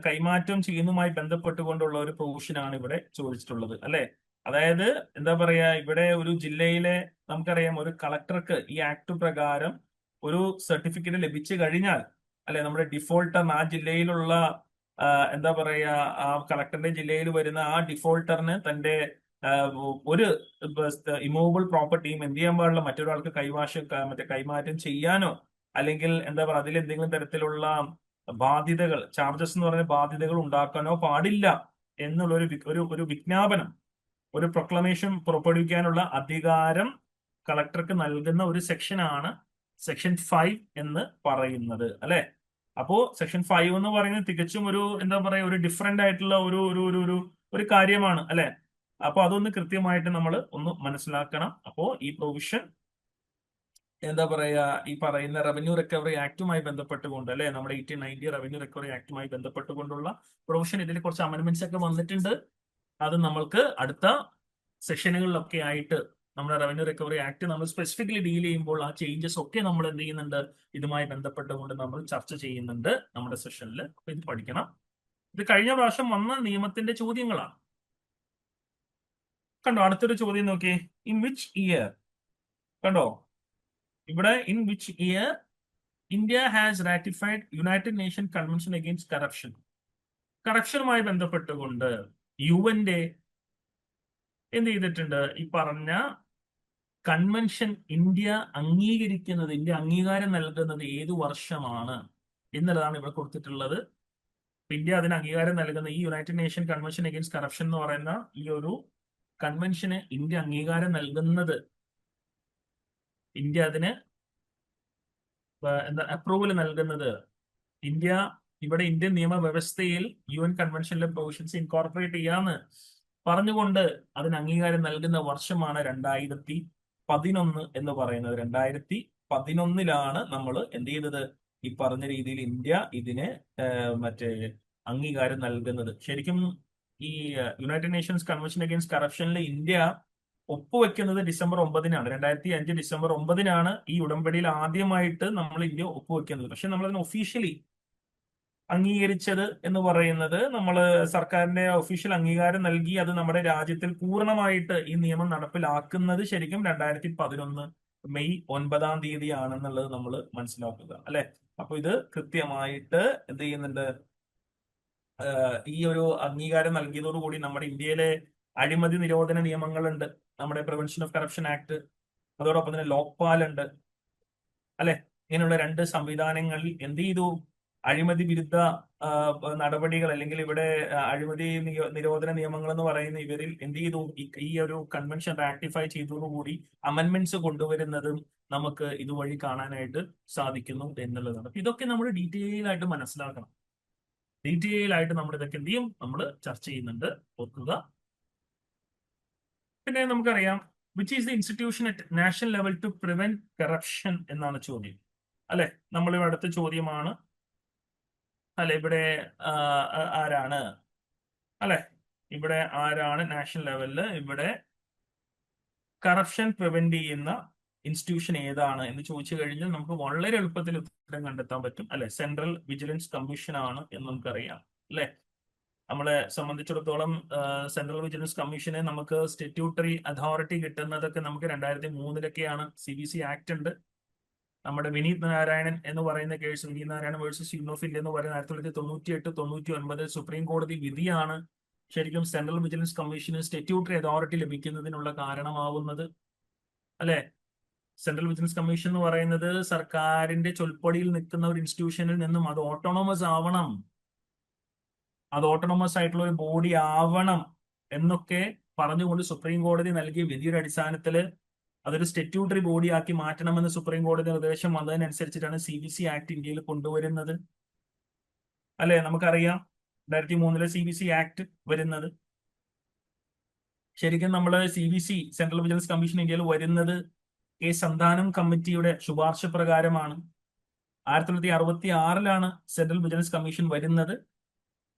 [SPEAKER 1] കൈമാറ്റം ചെയ്യുന്നതുമായി ബന്ധപ്പെട്ടുകൊണ്ടുള്ള ഒരു പ്രൊവിഷനാണ് ഇവിടെ ചോദിച്ചിട്ടുള്ളത് അല്ലെ. അതായത് എന്താ പറയാ, ഇവിടെ ഒരു ജില്ലയിലെ നമുക്കറിയാം ഒരു കളക്ടർക്ക് ഈ ആക്ട് പ്രകാരം ഒരു സർട്ടിഫിക്കറ്റ് ലഭിച്ചു കഴിഞ്ഞാൽ അല്ലെ, നമ്മുടെ ഡിഫോൾട്ടർ ആ ജില്ലയിലുള്ള എന്താ പറയാ ആ കളക്ടറിന്റെ ജില്ലയിൽ വരുന്ന ആ ഡിഫോൾട്ടറിന് തന്റെ ഒരു ഇമൂവബിൾ പ്രോപ്പർട്ടിയും എന്ത് ചെയ്യാൻ പാടില്ല, മറ്റൊരാൾക്ക് കൈമാറ്റം ചെയ്യാനോ അല്ലെങ്കിൽ എന്താ പറയുക അതിൽ എന്തെങ്കിലും തരത്തിലുള്ള ബാധ്യതകൾ, ചാർജസ് എന്ന് പറയുന്ന ബാധ്യതകൾ ഉണ്ടാക്കാനോ പാടില്ല എന്നുള്ള ഒരു വിജ്ഞാപനം, ഒരു പ്രൊക്ലമേഷൻ പുറപ്പെടുവിക്കാനുള്ള അധികാരം കളക്ടർക്ക് നൽകുന്ന ഒരു സെക്ഷനാണ് സെക്ഷൻ 5 എന്ന് പറയുന്നത് അല്ലെ. അപ്പോ സെക്ഷൻ 5 എന്ന് പറയുന്നത് തികച്ചും ഒരു എന്താ പറയാ ഒരു ഡിഫറെന്റ് ആയിട്ടുള്ള ഒരു കാര്യമാണ് അല്ലെ. അപ്പൊ അതൊന്ന് കൃത്യമായിട്ട് നമ്മൾ ഒന്ന് മനസ്സിലാക്കണം. അപ്പോ ഈ പ്രൊവിഷൻ എന്താ പറയാ ഈ പറയുന്ന റവന്യൂ റിക്കവറി ആക്ടുമായി ബന്ധപ്പെട്ടുകൊണ്ട് അല്ലെ, നമ്മുടെ 1890 റവന്യൂ റിക്കവറി ആക്ടുമായി ബന്ധപ്പെട്ടുകൊണ്ടുള്ള പ്രൊവിഷൻ, ഇതിൽ കുറച്ച് അമെന്റ്മെന്റ്സ് ഒക്കെ വന്നിട്ടുണ്ട്. അത് നമ്മൾക്ക് അടുത്ത സെഷനുകളിലൊക്കെ ആയിട്ട് നമ്മുടെ റവന്യൂ റിക്കവറി ആക്ട് നമ്മൾ സ്പെസിഫിക്കലി ഡീൽ ചെയ്യുമ്പോൾ ആ ചേഞ്ചസ് ഒക്കെ നമ്മൾ എന്ത് ചെയ്യുന്നുണ്ട്, ഇതുമായി ബന്ധപ്പെട്ടുകൊണ്ട് നമ്മൾ ചർച്ച ചെയ്യുന്നുണ്ട് നമ്മുടെ സെഷനിൽ. അപ്പൊ ഇത് പഠിക്കണം. ഇത് കഴിഞ്ഞ പ്രാവശ്യം വന്ന നിയമത്തിന്റെ ചോദ്യങ്ങളാണ്. കണ്ടോ, അടുത്തൊരു ചോദ്യം നോക്കിയേ. ഇൻ വിച്ച് ഇയർ, കണ്ടോ ഇവിടെ, in which year India has ratified united nation convention against corruption. കറപ്ഷനുമായി ബന്ധപ്പെട്ടുകൊണ്ട് യുഎന്റെ എന്ത് ചെയ്തിട്ടുണ്ട്, ഈ പറഞ്ഞ കൺവെൻഷൻ ഇന്ത്യ അംഗീകരിക്കുന്നത്, ഇന്ത്യ അംഗീകാരം നൽകുന്നത് ഏതു വർഷമാണ് എന്നുള്ളതാണ് ഇവിടെ കൊടുത്തിട്ടുള്ളത്. ഇന്ത്യ അതിന് അംഗീകാരം നൽകുന്ന ഈ United nation convention against corruption എന്ന് പറയുന്ന ഈ ഒരു കൺവെൻഷന് ഇന്ത്യ അംഗീകാരം നൽകുന്നത്, ഇന്ത്യ അതിന് എന്താ അപ്രൂവൽ നൽകുന്നത്, ഇവിടെ ഇന്ത്യൻ നിയമവ്യവസ്ഥയിൽ UN കൺവെൻഷനിലെ പ്രൊവിഷൻസ് ഇൻകോർപ്പറേറ്റ് ചെയ്യാന്ന് പറഞ്ഞുകൊണ്ട് അതിന് അംഗീകാരം നൽകുന്ന വർഷമാണ് 2011 എന്ന് പറയുന്നത്. 2011 നമ്മൾ എന്ത് ചെയ്തത്, ഈ പറഞ്ഞ രീതിയിൽ ഇന്ത്യ ഇതിന് അംഗീകാരം നൽകുന്നത്. ശരിക്കും ഈ യുണൈറ്റഡ് നേഷൻസ് കൺവെൻഷൻ അഗെയിൻസ്റ്റ് കറപ്ഷനിൽ ഇന്ത്യ ഒപ്പുവെക്കുന്നത് ഡിസംബർ 9-നാണ്. 2005 ഡിസംബർ 9-നാണ് ഈ ഉടമ്പടിയിൽ ആദ്യമായിട്ട് നമ്മൾ ഇന്ത്യ ഒപ്പുവെക്കുന്നത്. പക്ഷെ നമ്മളതിന് ഒഫീഷ്യലി അംഗീകരിച്ചത് എന്ന് പറയുന്നത് നമ്മൾ സർക്കാരിന്റെ ഒഫീഷ്യൽ അംഗീകാരം നൽകി അത് നമ്മുടെ രാജ്യത്തിൽ പൂർണ്ണമായിട്ട് ഈ നിയമം നടപ്പിലാക്കുന്നത് ശരിക്കും 2011 മെയ് 9 ആണെന്നുള്ളത് നമ്മൾ മനസ്സിലാക്കുക അല്ലെ. അപ്പൊ ഇത് കൃത്യമായിട്ട് എന്ത് ചെയ്യുന്നുണ്ട്, ഈ ഒരു അംഗീകാരം നൽകിയതോടുകൂടി നമ്മുടെ ഇന്ത്യയിലെ അഴിമതി നിരോധന നിയമങ്ങളുണ്ട്, നമ്മുടെ പ്രിവെൻഷൻ ഓഫ് കറപ്ഷൻ ആക്ട്, അതോടൊപ്പം തന്നെ ലോക്പാൽ ഉണ്ട് അല്ലെ. ഇങ്ങനെയുള്ള 2 സംവിധാനങ്ങളിൽ എന്ത് ചെയ്തു, അഴിമതി വിരുദ്ധ നടപടികൾ അല്ലെങ്കിൽ ഇവിടെ അഴിമതി നിരോധന നിയമങ്ങൾ എന്ന് പറയുന്ന ഇവരിൽ എന്ത് ചെയ്തു, ഈ ഒരു കൺവെൻഷൻ റാറ്റിഫൈ ചെയ്തതോടുകൂടി അമെന്റ്മെന്റ്സ് കൊണ്ടുവരുന്നതും നമുക്ക് ഇതുവഴി കാണാനായിട്ട് സാധിക്കുന്നു എന്നുള്ളതാണ്. ഇതൊക്കെ നമ്മൾ ഡീറ്റെയിൽ ആയിട്ട് മനസ്സിലാക്കണം. ഡീറ്റെയിൽ ആയിട്ട് നമ്മൾ ഇതൊക്കെ എന്ത് ചെയ്യും, നമ്മൾ ചർച്ച ചെയ്യുന്നുണ്ട്, ഓർക്കുക. പിന്നെ നമുക്കറിയാം which is the institution at national level two prevent corruption എന്നാണ് ചോദ്യം അല്ലെ. നമ്മളിവിടെ അടുത്ത ചോദ്യമാണ് അല്ലെ, ഇവിടെ ആരാണ് അല്ലെ, ഇവിടെ ആരാണ് നാഷണൽ ലെവലില് ഇവിടെ കറപ്ഷൻ പ്രിവെന്റ് ചെയ്യുന്ന ഇൻസ്റ്റിറ്റ്യൂഷൻ ഏതാണ് എന്ന് ചോദിച്ചു കഴിഞ്ഞാൽ നമുക്ക് വളരെ എളുപ്പത്തിൽ ഉത്തരം കണ്ടെത്താൻ പറ്റും അല്ലെ. സെൻട്രൽ വിജിലൻസ് കമ്മീഷൻ ആണ് എന്ന് നമുക്കറിയാം അല്ലെ. നമ്മളെ സംബന്ധിച്ചിടത്തോളം സെൻട്രൽ വിജിലൻസ് കമ്മീഷന് നമുക്ക് സ്റ്റാറ്റ്യൂട്ടറി അതോറിറ്റി കിട്ടുന്നതൊക്കെ നമുക്ക് 2003-ലൊക്കെയാണ്. CVC ആക്ട് ഉണ്ട്. നമ്മുടെ വിനീത് നാരായണൻ എന്ന് പറയുന്ന കേസ്, വിനീത് നാരായണൻ വേഴ്സസ് യൂണിഫിൽ എന്ന് പറയുന്ന 1998-99 സുപ്രീം കോടതി വിധിയാണ് ശരിക്കും സെൻട്രൽ വിജിലൻസ് കമ്മീഷന് സ്റ്റാറ്റ്യൂട്ടറി അതോറിറ്റി ലഭിക്കുന്നതിനുള്ള കാരണമാവുന്നത് അല്ലെ. സെൻട്രൽ വിജിലൻസ് കമ്മീഷൻ എന്ന് പറയുന്നത് സർക്കാരിന്റെ ചൊൽപ്പടിയിൽ നിൽക്കുന്ന ഒരു ഇൻസ്റ്റിറ്റ്യൂഷനിൽ നിന്നും അത് ഓട്ടോണോമസ് ആവണം, അത് ഓട്ടോണോമസ് ആയിട്ടുള്ള ഒരു ബോഡി ആവണം എന്നൊക്കെ പറഞ്ഞുകൊണ്ട് സുപ്രീം കോടതി നൽകിയ വിധിയുടെ അടിസ്ഥാനത്തില് അതൊരു സ്റ്റാറ്റ്യൂട്ടറി ബോഡി ആക്കി മാറ്റണമെന്ന് സുപ്രീം കോടതി നിർദ്ദേശം വന്നതിനനുസരിച്ചിട്ടാണ് CVC ആക്ട് ഇന്ത്യയിൽ കൊണ്ടുവരുന്നത് അല്ലെ. നമുക്കറിയാം 2003-ലെ CVC ആക്ട് വരുന്നത് ശരിക്കും നമ്മൾ CVC സെൻട്രൽ വിജിലൻസ് കമ്മീഷൻ ഇന്ത്യയിൽ വരുന്നത് കെ സന്താനം കമ്മിറ്റിയുടെ ശുപാർശ പ്രകാരമാണ്. 1966-ലാണ് സെൻട്രൽ വിജിലൻസ് കമ്മീഷൻ വരുന്നത്.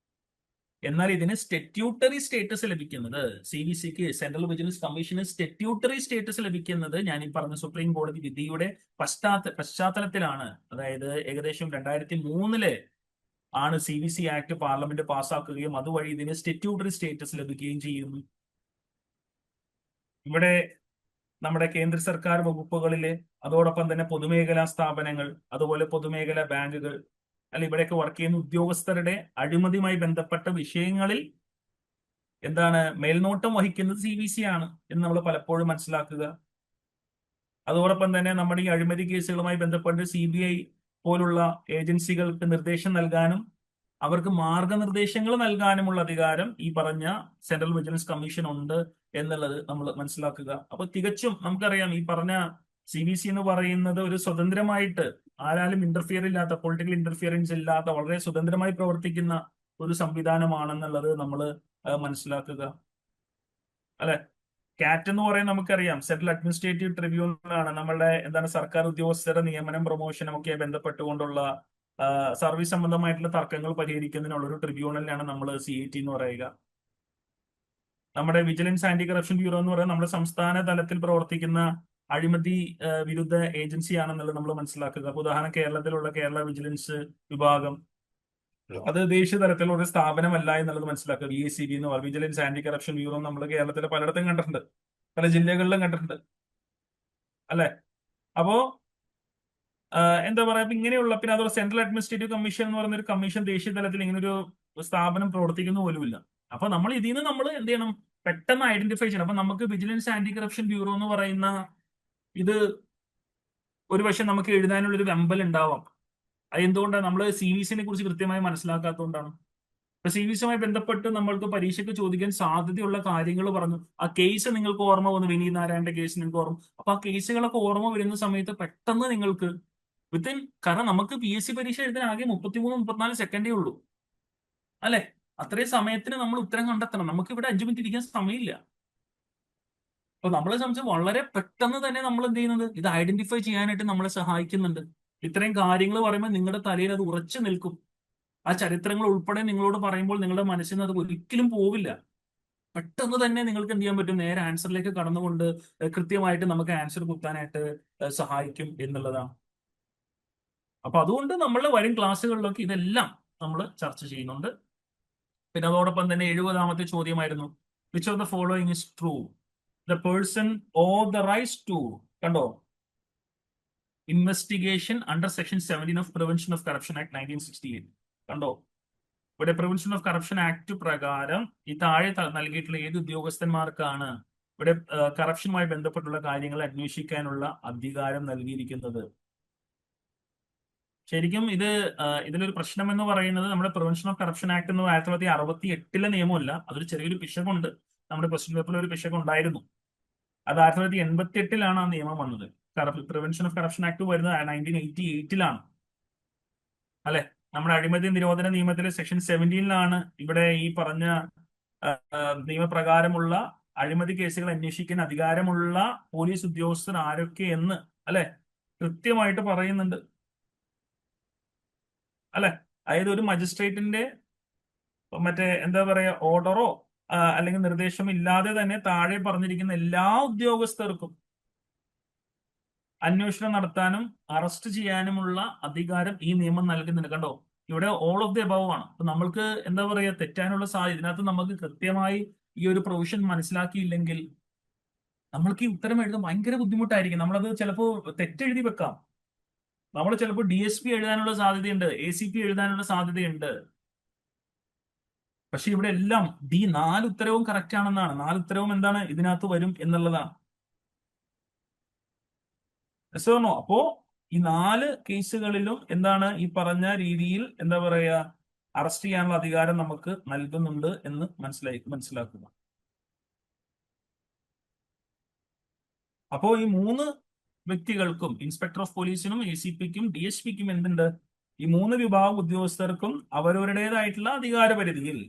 [SPEAKER 1] എന്നാൽ ഇതിന് സ്റ്റാറ്റ്യൂട്ടറി സ്റ്റേറ്റസ് ലഭിക്കുന്നത്, CVCക്ക് സെൻട്രൽ വിജിലൻസ് കമ്മീഷന് സ്റ്റാറ്റ്യൂട്ടറി സ്റ്റേറ്റസ് ലഭിക്കുന്നത് ഞാൻ ഈ പറഞ്ഞ സുപ്രീം കോടതി വിധിയുടെ പശ്ചാത്തലത്തിലാണ്. അതായത് ഏകദേശം 2003-ല് ആണ് CVC ആക്ട് പാർലമെന്റ് പാസ്സാക്കുകയും അതുവഴി ഇതിന് സ്റ്റാറ്റ്യൂട്ടറി സ്റ്റേറ്റസ് ലഭിക്കുകയും ചെയ്യുന്നു. ഇവിടെ നമ്മുടെ കേന്ദ്ര സർക്കാർ വകുപ്പുകളിലെ അതോടൊപ്പം തന്നെ പൊതുമേഖലാ സ്ഥാപനങ്ങൾ, അതുപോലെ പൊതുമേഖലാ ബാങ്കുകൾ അല്ല, ഇവിടെയൊക്കെ വർക്ക് ചെയ്യുന്ന ഉദ്യോഗസ്ഥരുടെ അഴിമതിയുമായി ബന്ധപ്പെട്ട വിഷയങ്ങളിൽ എന്താണ് മേൽനോട്ടം വഹിക്കുന്നത് CVC ആണ് എന്ന് നമ്മൾ പലപ്പോഴും മനസ്സിലാക്കുക. അതോടൊപ്പം തന്നെ നമ്മുടെ ഈ അഴിമതി കേസുകളുമായി ബന്ധപ്പെട്ട് CBI പോലുള്ള ഏജൻസികൾക്ക് നിർദ്ദേശം നൽകാനും അവർക്ക് മാർഗനിർദ്ദേശങ്ങൾ നൽകാനുമുള്ള അധികാരം ഈ പറഞ്ഞ സെൻട്രൽ വിജിലൻസ് കമ്മീഷൻ ഉണ്ട് എന്നുള്ളത് നമ്മൾ മനസ്സിലാക്കുക. അപ്പൊ തികച്ചും നമുക്കറിയാം ഈ പറഞ്ഞ CVC എന്ന് പറയുന്നത് ഒരു സ്വതന്ത്രമായിട്ട് ആരാലും ഇന്റർഫിയർ ഇല്ലാത്ത, പൊളിറ്റിക്കൽ ഇന്റർഫിയറൻസ് ഇല്ലാത്ത വളരെ സ്വതന്ത്രമായി പ്രവർത്തിക്കുന്ന ഒരു സംവിധാനമാണെന്നുള്ളത് നമ്മൾ മനസ്സിലാക്കുക അല്ലെ. കാറ്റ് എന്ന് പറയുന്നത് നമുക്കറിയാം സെൻട്രൽ അഡ്മിനിസ്ട്രേറ്റീവ് ട്രിബ്യൂണലാണ്. നമ്മളുടെ എന്താണ് സർക്കാർ ഉദ്യോഗസ്ഥരുടെ നിയമനം പ്രൊമോഷനും ഒക്കെ ബന്ധപ്പെട്ടുകൊണ്ടുള്ള സർവീസ് സംബന്ധമായിട്ടുള്ള തർക്കങ്ങൾ പരിഹരിക്കുന്നതിനുള്ള ഒരു ട്രിബ്യൂണലിനാണ് നമ്മൾ CAT എന്ന് പറയുക. നമ്മുടെ വിജിലൻസ് ആന്റി കറപ്ഷൻ ബ്യൂറോ എന്ന് പറയുന്നത് നമ്മുടെ സംസ്ഥാന തലത്തിൽ പ്രവർത്തിക്കുന്ന അഴിമതി വിരുദ്ധ ഏജൻസിയാണെന്നുള്ളത് നമ്മൾ മനസ്സിലാക്കുക. അപ്പൊ ഉദാഹരണം കേരളത്തിലുള്ള കേരള വിജിലൻസ് വിഭാഗം അത് ദേശീയ തലത്തിലുള്ള ഒരു സ്ഥാപനമല്ല എന്നുള്ളത് മനസ്സിലാക്കുക. VACB എന്ന് പറയുന്നത് വിജിലൻസ് ആന്റി കറപ്ഷൻ ബ്യൂറോ നമ്മൾ കേരളത്തിലെ പലയിടത്തും കണ്ടിട്ടുണ്ട്, പല ജില്ലകളിലും കണ്ടിട്ടുണ്ട് അല്ലെ. അപ്പോ എന്താ പറയാ, ഇങ്ങനെയുള്ള പിന്നെ അതുപോലെ സെൻട്രൽ അഡ്മിനിസ്ട്രേറ്റീവ് കമ്മീഷൻ എന്ന് പറയുന്ന ഒരു കമ്മീഷൻ ദേശീയ തലത്തിൽ ഇങ്ങനെ ഒരു സ്ഥാപനം പ്രവർത്തിക്കുന്ന പോലുമില്ല. അപ്പൊ നമ്മൾ ഇതിൽ നിന്ന് നമ്മൾ എന്ത് ചെയ്യണം, പെട്ടെന്ന് ഐഡന്റിഫൈ ചെയ്യണം. അപ്പൊ നമുക്ക് വിജിലൻസ് ആന്റി കറപ്ഷൻ ബ്യൂറോ എന്ന് പറയുന്ന ഇത് ഒരു പക്ഷെ നമുക്ക് എഴുതാനുള്ള ഒരു വെമ്പൽ ഉണ്ടാവാം. അത് എന്തുകൊണ്ടാണ്, നമ്മൾ CVCനെ കുറിച്ച് കൃത്യമായി മനസ്സിലാക്കാത്തതുകൊണ്ടാണ്. ഇപ്പൊ CVCയുമായി ബന്ധപ്പെട്ട് നമ്മൾക്ക് പരീക്ഷയ്ക്ക് ചോദിക്കാൻ സാധ്യതയുള്ള കാര്യങ്ങൾ പറഞ്ഞു. ആ കേസ് നിങ്ങൾക്ക് ഓർമ്മ വന്നു, വിനീത് നാരായണന്റെ കേസ് നിങ്ങൾക്ക് ഓർമ്മ. അപ്പൊ ആ കേസുകളൊക്കെ ഓർമ്മ വരുന്ന സമയത്ത് പെട്ടെന്ന് നിങ്ങൾക്ക് കാരണം നമുക്ക് PSC പരീക്ഷ എഴുതാൻ ആകെ 33-34 സെക്കൻഡേ ഉള്ളൂ അല്ലെ. അത്രയും സമയത്തിന് നമ്മൾ ഉത്തരം കണ്ടെത്തണം. നമുക്ക് ഇവിടെ 5 മിനിറ്റ് ഇരിക്കാൻ സമയമില്ല. അപ്പൊ നമ്മളെ സംബന്ധിച്ച് വളരെ പെട്ടെന്ന് തന്നെ നമ്മൾ എന്ത് ചെയ്യുന്നത്, ഇത് ഐഡന്റിഫൈ ചെയ്യാനായിട്ട് നമ്മളെ സഹായിക്കുന്നുണ്ട്. ഇത്രയും കാര്യങ്ങൾ പറയുമ്പോൾ നിങ്ങളുടെ തലയിൽ അത് ഉറച്ചു നിൽക്കും. ആ ചരിത്രങ്ങൾ ഉൾപ്പെടെ നിങ്ങളോട് പറയുമ്പോൾ നിങ്ങളുടെ മനസ്സിൽ നിന്ന് അത് ഒരിക്കലും പോവില്ല. പെട്ടെന്ന് തന്നെ നിങ്ങൾക്ക് എന്ത് ചെയ്യാൻ പറ്റും, നേരെ ആൻസറിലേക്ക് കടന്നുകൊണ്ട് കൃത്യമായിട്ട് നമുക്ക് ആൻസർ കുത്താനായിട്ട് സഹായിക്കും എന്നുള്ളതാണ്. അപ്പൊ അതുകൊണ്ട് നമ്മൾ വരും ക്ലാസ്സുകളിലൊക്കെ ഇതെല്ലാം നമ്മൾ ചർച്ച ചെയ്യുന്നുണ്ട്. പിന്നെ അതോടൊപ്പം തന്നെ 70ാമത്തെ ചോദ്യമായിരുന്നു, which of the following is true, the person authorise to, കണ്ടോ, investigation under section 17 of prevention of corruption act 1968. കണ്ടോ, ഇവിടെ പ്രിവെൻഷൻ ഓഫ് കറപ്ഷൻ ആക്ട് പ്രകാരം ഈ താഴെ നൽകിയിട്ടുള്ള ഏത് ഉദ്യോഗസ്ഥന്മാർക്കാണ് ഇവിടെ കറപ്ഷനുമായി ബന്ധപ്പെട്ടുള്ള കാര്യങ്ങൾ അന്വേഷിക്കാനുള്ള അധികാരം നൽകിയിരിക്കുന്നത്? ശരിക്കും ഇതിലൊരു പ്രശ്നം എന്ന് പറയുന്നത് നമ്മുടെ പ്രിവെൻഷൻ ഓഫ് കറപ്ഷൻ ആക്ട് എന്ന് 1968 നിയമമല്ല, അതൊരു ചെറിയൊരു പിശകുണ്ട്. നമ്മുടെ ക്വസ്റ്റ്യൻ പേപ്പറിൽ ഒരു പിശക് ഉണ്ടായിരുന്നു. അത് 1988 ആ നിയമം വന്നത്. പ്രിവെൻഷൻ ഓഫ് കറപ്ഷൻ ആക്ട് വരുന്നത് 1988 അല്ലെ? നമ്മുടെ അഴിമതി നിരോധന നിയമത്തിലെ സെക്ഷൻ 17 ഇവിടെ ഈ പറഞ്ഞ നിയമപ്രകാരമുള്ള അഴിമതി കേസുകൾ അന്വേഷിക്കാൻ അധികാരമുള്ള പോലീസ് ഉദ്യോഗസ്ഥർ ആരൊക്കെ എന്ന് അല്ലെ കൃത്യമായിട്ട് പറയുന്നുണ്ട് അല്ലെ. അതായത് ഒരു മജിസ്ട്രേറ്റിന്റെ മറ്റേ എന്താ പറയാ ഓർഡറോ അല്ലെങ്കിൽ നിർദ്ദേശമോ ഇല്ലാതെ തന്നെ താഴെ പറഞ്ഞിരിക്കുന്ന എല്ലാ ഉദ്യോഗസ്ഥർക്കും അന്വേഷണം നടത്താനും അറസ്റ്റ് ചെയ്യാനുമുള്ള അധികാരം ഈ നിയമം നൽകുന്നുണ്ട്. കണ്ടോ, ഇവിടെ ഓൾ ഓഫ് ദി അബവ് ആണ്. അപ്പൊ നമ്മൾക്ക് എന്താ പറയാ തെറ്റാനുള്ള സാധ്യത ഇതിനകത്ത് നമുക്ക് കൃത്യമായി ഈ ഒരു പ്രൊവിഷൻ മനസ്സിലാക്കിയില്ലെങ്കിൽ നമ്മൾക്ക് ഈ ഉത്തരം എഴുതാൻ ഭയങ്കര ബുദ്ധിമുട്ടായിരിക്കും. നമ്മളത് ചിലപ്പോൾ തെറ്റെഴുതി വെക്കാം. നമ്മൾ ചിലപ്പോൾ DSP എഴുതാനുള്ള സാധ്യതയുണ്ട്, ACP എഴുതാനുള്ള സാധ്യതയുണ്ട്. പക്ഷെ ഇവിടെ എല്ലാം 4 ഉത്തരവും കറക്റ്റ് ആണെന്നാണ്. 4 ഉത്തരവും എന്താണ് ഇതിനകത്ത് വരും എന്നുള്ളതാണ്. അപ്പോ ഈ 4 കേസുകളിലും എന്താണ് ഈ പറഞ്ഞ രീതിയിൽ എന്താ പറയാ അറസ്റ്റ് ചെയ്യാനുള്ള അധികാരം നമുക്ക് നൽകുന്നുണ്ട് എന്ന് മനസ്സിലാക്കുക. അപ്പോ ഈ 3 വ്യക്തികൾക്കും, ഇൻസ്പെക്ടർ ഓഫ് പോലീസിനും ACPക്കും DSPക്കും എന്തുണ്ട്, ഈ 3 വിഭാഗം ഉദ്യോഗസ്ഥർക്കും അവരവരുടേതായിട്ടുള്ള അധികാരപരിധിയിൽ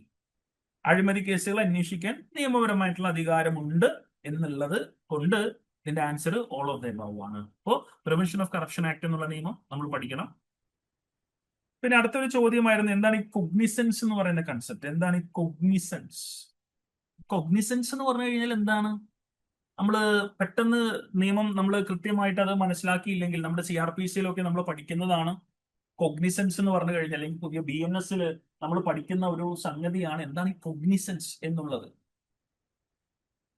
[SPEAKER 1] അഴിമതി കേസുകൾ അന്വേഷിക്കാൻ നിയമപരമായിട്ടുള്ള അധികാരമുണ്ട് എന്നുള്ളത് കൊണ്ട് ഇതിന്റെ answer all of the above ആണ്. അപ്പോൾ പ്രിവെൻഷൻ ഓഫ് കറപ്ഷൻ ആക്ട് എന്നുള്ള നിയമം നമ്മൾ പഠിക്കണം. പിന്നെ അടുത്തൊരു ചോദ്യമായിരുന്നു, എന്താണ് ഈ കൊഗ്നിസൻസ് എന്ന് പറയുന്ന കൺസെപ്റ്റ്? എന്താണ് ഈ കൊഗ്നിസൻസ്? കൊഗ്നിസൻസ് എന്ന് പറഞ്ഞു കഴിഞ്ഞാൽ എന്താണ്? നമ്മൾ പെട്ടെന്ന് നിയമം നമ്മൾ കൃത്യമായിട്ട് അത് മനസ്സിലാക്കിയില്ലെങ്കിൽ നമ്മുടെ CRPCയിലൊക്കെ നമ്മൾ പഠിക്കുന്നതാണ് കൊഗ്നിസൻസ് എന്ന് പറഞ്ഞു കഴിഞ്ഞാൽ, അല്ലെങ്കിൽ പുതിയ BNSൽ നമ്മൾ പഠിക്കുന്ന ഒരു സംഗതിയാണ് എന്താണ് ഈ കൊഗ്നിസൻസ് എന്നുള്ളത്.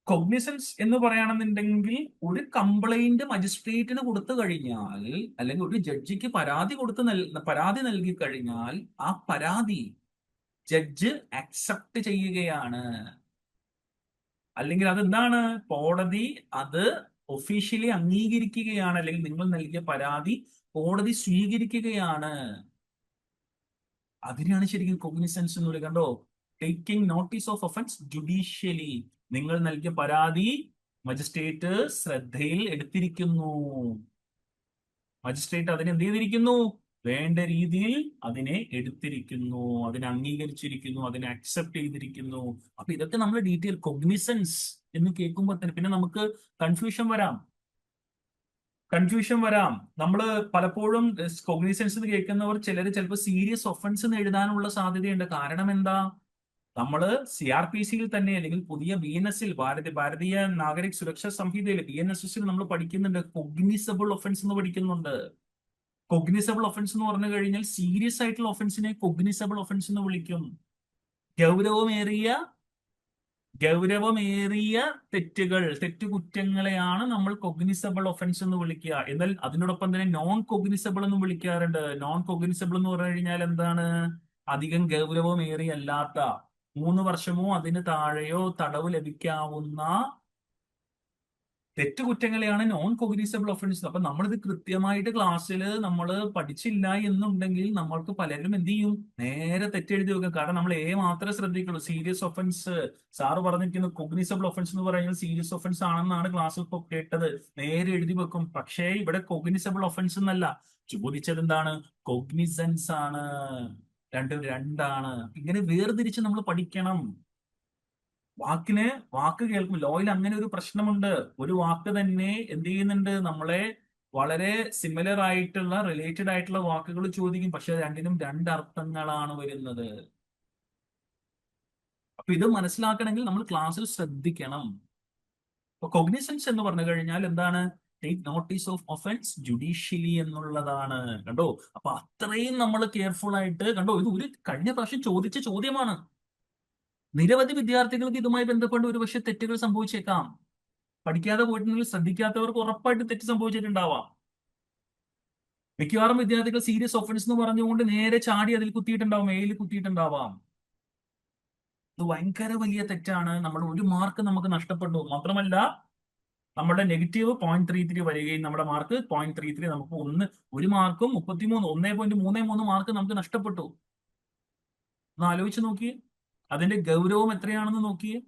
[SPEAKER 1] കൊഗ്നിസൻസ് എന്ന് പറയുകയാണെന്നുണ്ടെങ്കിൽ ഒരു കംപ്ലൈന്റ് മജിസ്ട്രേറ്റിന് കൊടുത്തു കഴിഞ്ഞാൽ അല്ലെങ്കിൽ ഒരു ജഡ്ജിക്ക് പരാതി നൽകി കഴിഞ്ഞാൽ ആ പരാതി ജഡ്ജ് അക്സെപ്റ്റ് ചെയ്യുകയാണ്. അല്ലെങ്കിൽ അതെന്താണ്, കോടതി അത് ഒഫീഷ്യലി അംഗീകരിക്കുകയാണ്. അല്ലെങ്കിൽ നിങ്ങൾ നൽകിയ പരാതി കോടതി സ്വീകരിക്കുകയാണ്. അതിനാണ് ശരിക്കും കൊഗ്നിസൻസ് എന്ന് പറയുന്നത്. കണ്ടോ, taking notice of offence judicially, നിങ്ങൾ നൽകിയ പരാതി മജിസ്ട്രേറ്റ് ശ്രദ്ധയിൽ എടുത്തിരിക്കുന്നു. മജിസ്ട്രേറ്റ് അതിനെ എന്ത് ചെയ്തിരിക്കുന്നു, വേണ്ട രീതിയിൽ അതിനെ എടുത്തിരിക്കുന്നു, അതിനെ അംഗീകരിച്ചിരിക്കുന്നു, അതിനെ അക്സെപ്റ്റ് ചെയ്തിരിക്കുന്നു. അപ്പൊ ഇതൊക്കെ നമ്മൾ ഡീറ്റെയിൽ കൊഗ്നിസൻസ് എന്ന് കേൾക്കുമ്പോൾ തന്നെ പിന്നെ നമുക്ക് കൺഫ്യൂഷൻ വരാം. നമ്മൾ പലപ്പോഴും കൊഗ്നിസൻസ് എന്ന് കേൾക്കുന്നവർ ചിലപ്പോൾ സീരിയസ് ഒഫൻസ് എന്ന് എഴുതാനുള്ള സാധ്യതയുണ്ട്. കാരണം എന്താ, നമ്മള് CRPCയിൽ തന്നെ അല്ലെങ്കിൽ പുതിയ BNSൽ ഭാരതീയ നാഗരിക് സുരക്ഷാ സംഹിതയിൽ BNSSൽ നമ്മൾ പഠിക്കുന്നുണ്ട്, കൊഗ്നിസബിൾ ഒഫൻസ് എന്ന് പഠിക്കുന്നുണ്ട്. കൊഗ്നിസബിൾ ഒഫൻസ് എന്ന് പറഞ്ഞു കഴിഞ്ഞാൽ സീരിയസ് ആയിട്ടുള്ള ഒഫൻസിനെ കൊഗ്നിസബിൾ ഒഫൻസ് എന്ന് വിളിക്കും. ഗൗരവമേറിയ തെറ്റുകുറ്റങ്ങളെയാണ് നമ്മൾ കൊഗ്നിസബിൾ ഒഫൻസ് എന്ന് വിളിക്കുക. എന്നാൽ അതിനോടൊപ്പം തന്നെ നോൺ കൊഗ്നിസബിൾ എന്ന് വിളിക്കാറുണ്ട്. നോൺ കൊഗ്നിസബിൾ എന്ന് പറഞ്ഞു കഴിഞ്ഞാൽ എന്താണ്, അധികം ഗൗരവമേറിയല്ലാത്ത 3 വർഷമോ അതിന് താഴെയോ തടവ് ലഭിക്കാവുന്ന തെറ്റുകുറ്റങ്ങളെയാണ് നോൺ കൊഗ്നിസബിൾ ഒഫൻസ്. അപ്പൊ നമ്മളിത് കൃത്യമായിട്ട് ക്ലാസ്സിൽ നമ്മൾ പഠിച്ചില്ല എന്നുണ്ടെങ്കിൽ നമ്മൾക്ക് പലരും എന്ത് ചെയ്യും, നേരെ തെറ്റെഴുതി വെക്കും. കാരണം നമ്മൾ മാത്രമേ ശ്രദ്ധിക്കുള്ളൂ. സീരിയസ് ഒഫൻസ് സാറ് പറഞ്ഞിരിക്കുന്നു, കൊഗ്നിസബിൾ ഒഫൻസ് എന്ന് പറയുന്നത് സീരിയസ് ഒഫൻസ് ആണെന്നാണ് ക്ലാസ്സിൽ ഇപ്പോൾ കേട്ടത്, നേരെ എഴുതി വെക്കും. പക്ഷേ ഇവിടെ കൊഗ്നിസബിൾ ഒഫൻസ് എന്നല്ല ചോദിച്ചത്, എന്താണ്, കൊഗ്നിസൻസ് ആണ്. രണ്ടും രണ്ടാണ്. ഇങ്ങനെ വേർതിരിച്ച് നമ്മൾ പഠിക്കണം. വാക്ക് കേൾക്കും. ലോയിൽ അങ്ങനെ ഒരു പ്രശ്നമുണ്ട്. ഒരു വാക്ക് തന്നെ എന്ത് ചെയ്യുന്നുണ്ട്, നമ്മളെ വളരെ സിമിലർ ആയിട്ടുള്ള റിലേറ്റഡ് ആയിട്ടുള്ള വാക്കുകൾ ചോദിക്കും. പക്ഷെ രണ്ടിനും 2 അർത്ഥങ്ങളാണ് വരുന്നത്. അപ്പൊ ഇത് മനസ്സിലാക്കണമെങ്കിൽ നമ്മൾ ക്ലാസ്സിൽ ശ്രദ്ധിക്കണം. അപ്പൊ കൊഗ്നിസൻസ് എന്ന് പറഞ്ഞു കഴിഞ്ഞാൽ എന്താണ്? Take notice of offence judicially എന്നുള്ളതാണ്. കണ്ടോ? അപ്പൊ അത്രയും നമ്മൾ കെയർഫുൾ ആയിട്ട്, കണ്ടോ, ഇത് ഒരു കഴിഞ്ഞ പ്രാവശ്യം ചോദിച്ച ചോദ്യമാണ്. നിരവധി വിദ്യാർത്ഥികൾക്ക് ഇതുമായി ബന്ധപ്പെട്ട് ഒരുപക്ഷെ തെറ്റുകൾ സംഭവിച്ചേക്കാം. പഠിക്കാതെ പോയിട്ടുണ്ടെങ്കിൽ ശ്രദ്ധിക്കാത്തവർക്ക് ഉറപ്പായിട്ട് തെറ്റ് സംഭവിച്ചിട്ടുണ്ടാവാം. മിക്കവാറും വിദ്യാർത്ഥികൾ സീരിയസ് ഒഫൻസ് എന്ന് പറഞ്ഞുകൊണ്ട് നേരെ ചാടി അതിൽ കുത്തിയിട്ടുണ്ടാവും, മെയിൽ കുത്തിയിട്ടുണ്ടാവാം. ഇത് ഭയങ്കര വലിയ തെറ്റാണ്. നമ്മുടെ ഒരു മാർക്ക് നമുക്ക് നഷ്ടപ്പെട്ടു. മാത്രമല്ല നമ്മുടെ നെഗറ്റീവ് 0.33 വരികയും നമ്മുടെ മാർക്ക് 0.33, നമുക്ക് ഒരു മാർക്കും 1.33 മാർക്ക് നമുക്ക് നഷ്ടപ്പെട്ടു. ഒന്ന് ആലോചിച്ച് നോക്കിയേ, അതിന്റെ ഗൗരവം എത്രയാണെന്ന് നോക്കിയേ.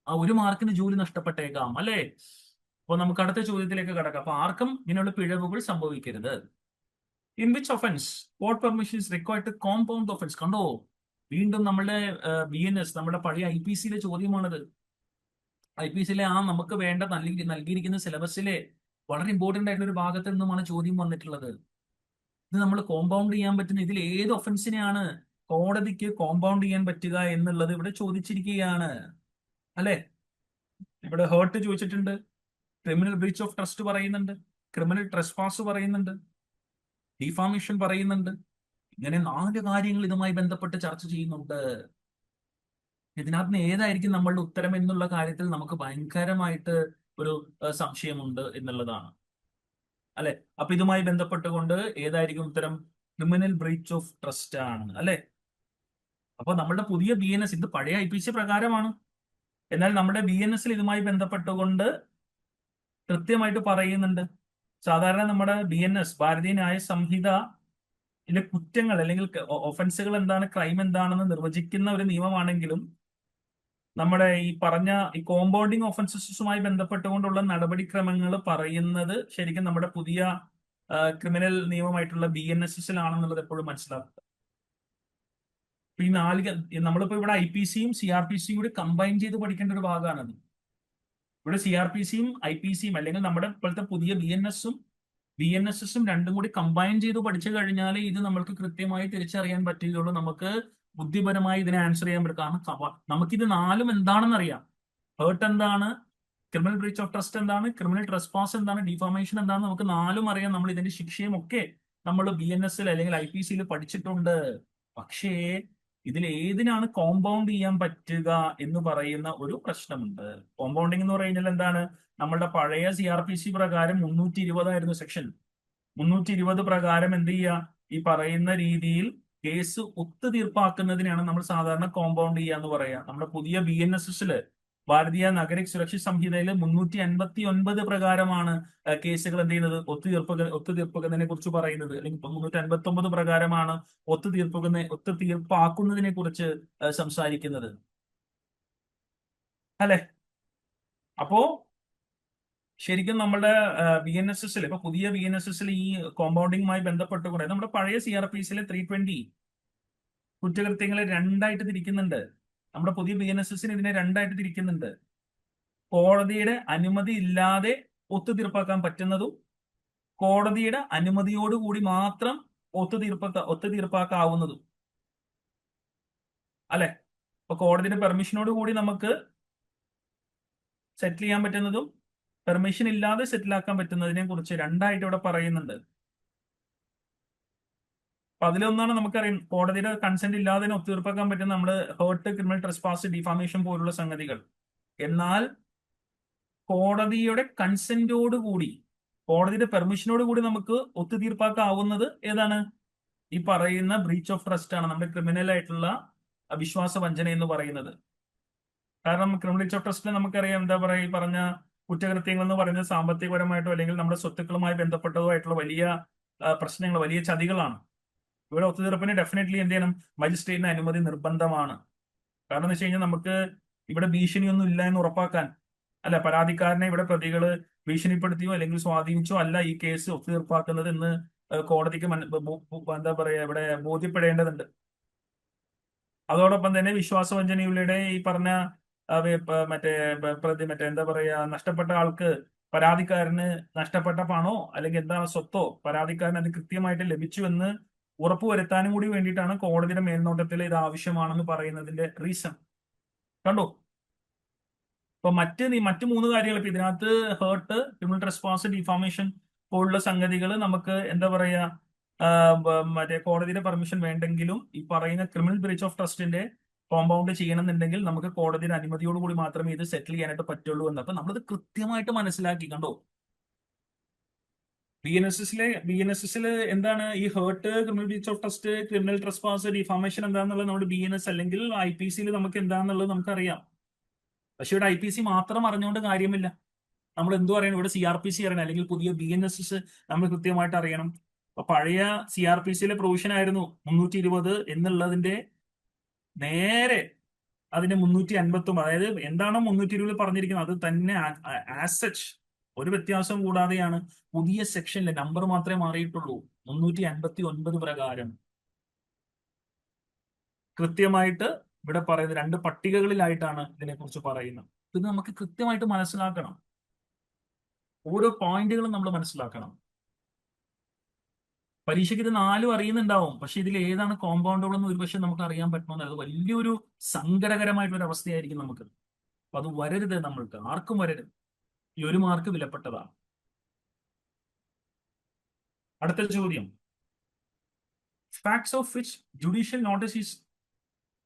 [SPEAKER 1] ആ ഒരു മാർക്കിന് ജോലി നഷ്ടപ്പെട്ടേക്കാം അല്ലേ? അപ്പൊ നമുക്ക് അടുത്ത ചോദ്യത്തിലേക്ക് കടക്കാം. അപ്പൊ ആർക്കും ഇങ്ങനെയുള്ള പിഴവുകൾ സംഭവിക്കരുത്. In which offence court permission is required to compound offence. കണ്ടോ, വീണ്ടും നമ്മുടെ BNS, നമ്മുടെ പഴയ IPCയിലെ ചോദ്യമാണിത്. IPCയിലെ നമുക്ക് വേണ്ട നൽകിയിരിക്കുന്ന സിലബസിലെ വളരെ ഇമ്പോർട്ടന്റ് ആയിട്ടുള്ള ഒരു ഭാഗത്ത് നിന്നുമാണ് ചോദ്യം വന്നിട്ടുള്ളത്. ഇത് നമ്മൾ കോമ്പൗണ്ട് ചെയ്യാൻ പറ്റുന്ന ഇതിൽ ഏത് ഒഫൻസിനെയാണ് കോടതിക്ക് കോമ്പൗണ്ട് ചെയ്യാൻ പറ്റുക എന്നുള്ളത് ഇവിടെ ചോദിച്ചിരിക്കുകയാണ് അല്ലെ? ഇവിടെ ഹേർട്ട് ചോദിച്ചിട്ടുണ്ട്, ക്രിമിനൽ ബ്രീച്ച് ഓഫ് ട്രസ്റ്റ് പറയുന്നുണ്ട്, ക്രിമിനൽ ട്രെസ്പാസ് പറയുന്നുണ്ട്, ഡിഫാമേഷൻ പറയുന്നുണ്ട്. ഇങ്ങനെ 4 കാര്യങ്ങൾ ഇതുമായി ബന്ധപ്പെട്ട് ചർച്ച ചെയ്യുന്നുണ്ട്. ഇതിനകത്ത് നിന്ന് ഏതായിരിക്കും നമ്മളുടെ ഉത്തരം എന്നുള്ള കാര്യത്തിൽ നമുക്ക് ഭയങ്കരമായിട്ട് ഒരു സംശയമുണ്ട് എന്നുള്ളതാണ് അല്ലെ? അപ്പൊ ഇതുമായി ബന്ധപ്പെട്ടുകൊണ്ട് ഏതായിരിക്കും ഉത്തരം? ക്രിമിനൽ ബ്രീച്ച് ഓഫ് ട്രസ്റ്റ് ആണ് അല്ലെ? അപ്പൊ നമ്മുടെ പുതിയ BNS, ഇത് പഴയ IPC പ്രകാരമാണ്, എന്നാൽ നമ്മുടെ BNSൽ ഇതുമായി ബന്ധപ്പെട്ടുകൊണ്ട് കൃത്യമായിട്ട് പറയുന്നുണ്ട്. സാധാരണ നമ്മുടെ BNS, ഭാരതീയ ന്യായ സംഹിതയിലെ കുറ്റങ്ങൾ അല്ലെങ്കിൽ ഒഫൻസുകൾ എന്താണ്, ക്രൈം എന്താണെന്ന് നിർവചിക്കുന്ന ഒരു നിയമമാണെങ്കിലും നമ്മുടെ ഈ പറഞ്ഞ ഈ കോമ്പൗണ്ടിങ് ഒഫൻസസുമായി ബന്ധപ്പെട്ടുകൊണ്ടുള്ള നടപടിക്രമങ്ങൾ പറയുന്നത് ശരിക്കും നമ്മുടെ പുതിയ ക്രിമിനൽ നിയമമായിട്ടുള്ള BNSSലാണെന്നുള്ളത് എപ്പോഴും മനസ്സിലാക്കുക. ഈ നമ്മളിപ്പോ ഇവിടെ IPCയും CRPCയും കൂടി കമ്പൈൻ ചെയ്ത് പഠിക്കേണ്ട ഒരു ഭാഗമാണത്. ഇവിടെ CRPCയും IPCയും അല്ലെങ്കിൽ നമ്മുടെ ഇപ്പോഴത്തെ പുതിയ BNSSും രണ്ടും കൂടി കമ്പൈൻ ചെയ്ത് പഠിച്ചു കഴിഞ്ഞാൽ ഇത് നമ്മൾക്ക് കൃത്യമായി തിരിച്ചറിയാൻ പറ്റുകയുള്ളൂ. നമുക്ക് ബുദ്ധിപരമായി ഇതിനെ ആൻസർ ചെയ്യാൻ പറ്റും. കാരണം നമുക്കിത് 4ഉം എന്താണെന്ന് അറിയാം. ഹേർട്ട് എന്താണ്, ക്രിമിനൽ ബ്രീച്ച് ഓഫ് ട്രസ്റ്റ് എന്താണ്, ക്രിമിനൽ ട്രെസ്പാസ് എന്താണ്, ഡിഫാമേഷൻ എന്താണ്, നമുക്ക് 4ഉം അറിയാം. നമ്മൾ ഇതിന്റെ ശിക്ഷയും ഒക്കെ നമ്മൾ BNSൽ അല്ലെങ്കിൽ IPCയിൽ പഠിച്ചിട്ടുണ്ട്. പക്ഷേ ഇതിൽ ഏതിനാണ് കോമ്പൗണ്ട് ചെയ്യാൻ പറ്റുക എന്ന് പറയുന്ന ഒരു പ്രശ്നമുണ്ട്. കോമ്പൗണ്ടിങ് എന്ന് പറയുന്നത് എന്താണ്? നമ്മളുടെ പഴയ CRPC പ്രകാരം 320 സെക്ഷൻ. 320 പ്രകാരം എന്ത് ചെയ്യുക? ഈ പറയുന്ന രീതിയിൽ കേസ് ഒത്തുതീർപ്പാക്കുന്നതിനാണ് നമ്മൾ സാധാരണ കോമ്പൗണ്ട് ചെയ്യുക എന്ന് പറയാം. നമ്മുടെ പുതിയ BNSSല്, ഭാരതീയ നഗരിക് സുരക്ഷ സംഹിതയിൽ 359 പ്രകാരമാണ് കേസുകൾ എന്ത് ചെയ്യുന്നത്? ഒത്തുതീർപ്പാക്കുന്നതിനെ കുറിച്ച് പറയുന്നത്. അല്ലെങ്കിൽ 359 പ്രകാരമാണ് ഒത്തുതീർപ്പാക്കുന്നതിനെ കുറിച്ച് സംസാരിക്കുന്നത് അല്ലെ? അപ്പോ ശരിക്കും നമ്മുടെ BNSSൽ, ഇപ്പൊ പുതിയ BNSSൽ ഈ കോമ്പൗണ്ടിങ്ങുമായി ബന്ധപ്പെട്ടുകൊണ്ട് നമ്മുടെ പഴയ CRPCയിലെ 320 കുറ്റകൃത്യങ്ങളെ 2ആയിട്ട് തിരിക്കുന്നുണ്ട്. നമ്മുടെ പുതിയ BNSSന് ഇതിനെ 2ആയിട്ട് തിരിക്കുന്നുണ്ട്. കോടതിയുടെ അനുമതി ഇല്ലാതെ ഒത്തുതീർപ്പാക്കാൻ പറ്റുന്നതും കോടതിയുടെ അനുമതിയോടുകൂടി മാത്രം ഒത്തുതീർപ്പാക്കാവുന്നതും അല്ലെ? അപ്പൊ കോടതിയുടെ പെർമിഷനോട് കൂടി നമുക്ക് സെറ്റിൽ ചെയ്യാൻ പറ്റുന്നതും പെർമിഷൻ ഇല്ലാതെ സെറ്റിലാക്കാൻ പറ്റുന്നതിനെ കുറിച്ച് 2ആയിട്ട് ഇവിടെ പറയുന്നുണ്ട്. അപ്പൊ അതിലൊന്നാണ് നമുക്കറിയാം, കോടതിയുടെ കൺസെന്റ് ഇല്ലാതെ ഒത്തുതീർപ്പാക്കാൻ പറ്റുന്ന നമ്മുടെ ഹേർട്ട്, ക്രിമിനൽ ട്രെസ്പാസ്, ഡിഫാമേഷൻ പോലുള്ള സംഗതികൾ. എന്നാൽ കോടതിയുടെ കൺസെന്റോട് കൂടി, കോടതിയുടെ പെർമിഷനോട് കൂടി നമുക്ക് ഒത്തുതീർപ്പാക്കാവുന്നത് ഏതാണ്? ഈ പറയുന്ന ബ്രീച്ച് ഓഫ് ട്രസ്റ്റ് ആണ്, നമ്മുടെ ക്രിമിനൽ ആയിട്ടുള്ള വിശ്വാസ വഞ്ചന എന്ന് പറയുന്നത്. കാരണം ക്രിമിനൽ ബ്രീച്ച് ഓഫ് ട്രസ്റ്റിൽ നമുക്കറിയാം, എന്താ പറയുക, ഈ പറഞ്ഞ കുറ്റകൃത്യങ്ങൾ എന്ന് പറയുന്നത് സാമ്പത്തികപരമായിട്ടോ അല്ലെങ്കിൽ നമ്മുടെ സ്വത്തുക്കളുമായി ബന്ധപ്പെട്ടതോ ആയിട്ടുള്ള വലിയ പ്രശ്നങ്ങൾ, വലിയ ചതികളാണ്. ഇവിടെ ഒത്തുതീർപ്പിന് ഡെഫിനറ്റ്ലി എന്ത് ചെയ്യണം? മജിസ്ട്രേറ്റിന് അനുമതി നിർബന്ധമാണ്. കാരണം എന്ന് വെച്ച് കഴിഞ്ഞാൽ നമുക്ക് ഇവിടെ ഭീഷണിയൊന്നും ഇല്ല എന്ന് ഉറപ്പാക്കാൻ അല്ല, പരാതിക്കാരനെ ഇവിടെ പ്രതികള് ഭീഷണിപ്പെടുത്തിയോ അല്ലെങ്കിൽ സ്വാധീനിച്ചോ അല്ല ഈ കേസ് ഒത്തുതീർപ്പാക്കുന്നത് എന്ന് കോടതിക്ക് എന്താ പറയാ ഇവിടെ ബോധ്യപ്പെടേണ്ടതുണ്ട്. അതോടൊപ്പം തന്നെ വിശ്വാസവഞ്ചനയുടെ ഈ പറഞ്ഞ മറ്റേ എന്താ പറയാ, നഷ്ടപ്പെട്ട ആൾക്ക്, പരാതിക്കാരന് നഷ്ടപ്പെട്ട പണോ അല്ലെങ്കിൽ എന്താണ് സ്വത്തോ പരാതിക്കാരന് അത് കൃത്യമായിട്ട് ലഭിച്ചു എന്ന് ഉറപ്പുവരുത്താനും കൂടി വേണ്ടിയിട്ടാണ് കോടതിയുടെ മേൽനോട്ടത്തിൽ ഇത് ആവശ്യമാണെന്ന് പറയുന്നതിന്റെ റീസൺ. കണ്ടോ? ഇപ്പൊ മറ്റ് 3 കാര്യങ്ങൾ ഇപ്പൊ ഇതിനകത്ത് ഹേർട്ട്, ക്രിമിനൽ ട്രെസ്പാസ്, ഡിഫാമേഷൻ പോലുള്ള സംഗതികൾ നമുക്ക് എന്താ പറയാ മറ്റേ കോടതിയുടെ പെർമിഷൻ വേണ്ടെങ്കിലും ഈ പറയുന്ന ക്രിമിനൽ ബ്രീച്ച് ഓഫ് ട്രസ്റ്റിന്റെ കോമ്പൗണ്ട് ചെയ്യണമെന്നുണ്ടെങ്കിൽ നമുക്ക് കോടതിയുടെ അനുമതിയോടുകൂടി മാത്രമേ ഇത് സെറ്റിൽ ചെയ്യാനായിട്ട് പറ്റുള്ളൂ എന്ന്. അപ്പൊ നമ്മളിത് കൃത്യമായിട്ട് മനസ്സിലാക്കി. കണ്ടോ? ബി എൻ എസ് എസില് എന്താണ് ഈ hurt, criminal breach of trust, criminal trespass, defamation എന്താണെന്നുള്ളത് നമ്മുടെ BNS അല്ലെങ്കിൽ IPC നമുക്ക് എന്താണെന്നുള്ളത് നമുക്കറിയാം. പക്ഷെ ഇവിടെ IPC മാത്രം അറിഞ്ഞുകൊണ്ട് കാര്യമില്ല. നമ്മൾ എന്തു പറയണം? ഇവിടെ CRPC അറിയണം, അല്ലെങ്കിൽ പുതിയ BNSS നമ്മൾ കൃത്യമായിട്ട് അറിയണം. അപ്പൊ പഴയ CRPCയിലെ പ്രൊവിഷൻ ആയിരുന്നു 320 എന്നുള്ളതിന്റെ നേരെ അതിന്റെ 350, അതായത് എന്താണോ 320 പറഞ്ഞിരിക്കുന്നത് അത് തന്നെ ആസ് സച്ച് ഒരു വ്യത്യാസം കൂടാതെയാണ് പുതിയ സെക്ഷനിലെ നമ്പർ മാത്രമേ മാറിയിട്ടുള്ളൂ. 359 പ്രകാരം കൃത്യമായിട്ട് ഇവിടെ പറയുന്നത് 2 പട്ടികകളിലായിട്ടാണ് ഇതിനെക്കുറിച്ച് പറയുന്നത്. ഇത് നമുക്ക് കൃത്യമായിട്ട് മനസ്സിലാക്കണം. ഓരോ പോയിന്റുകളും നമ്മൾ മനസ്സിലാക്കണം. പരീക്ഷയ്ക്ക് ഇത് 4 അറിയുന്നുണ്ടാവും, പക്ഷെ ഇതിൽ ഏതാണ് കോമ്പൗണ്ടുകൾ എന്ന് ഒരുപക്ഷെ നമുക്ക് അറിയാൻ പറ്റണമെന്ന്. അത് വലിയൊരു സങ്കടകരമായിട്ടുള്ള അവസ്ഥയായിരിക്കും നമുക്ക്. അപ്പൊ അത് വരരുത്, നമ്മൾക്ക് ആർക്കും വരരുത്. ഈ 1 മാർക്ക് വിലപ്പെട്ടതാണ്. അടുത്ത ചോദ്യം, facts of which judicial notice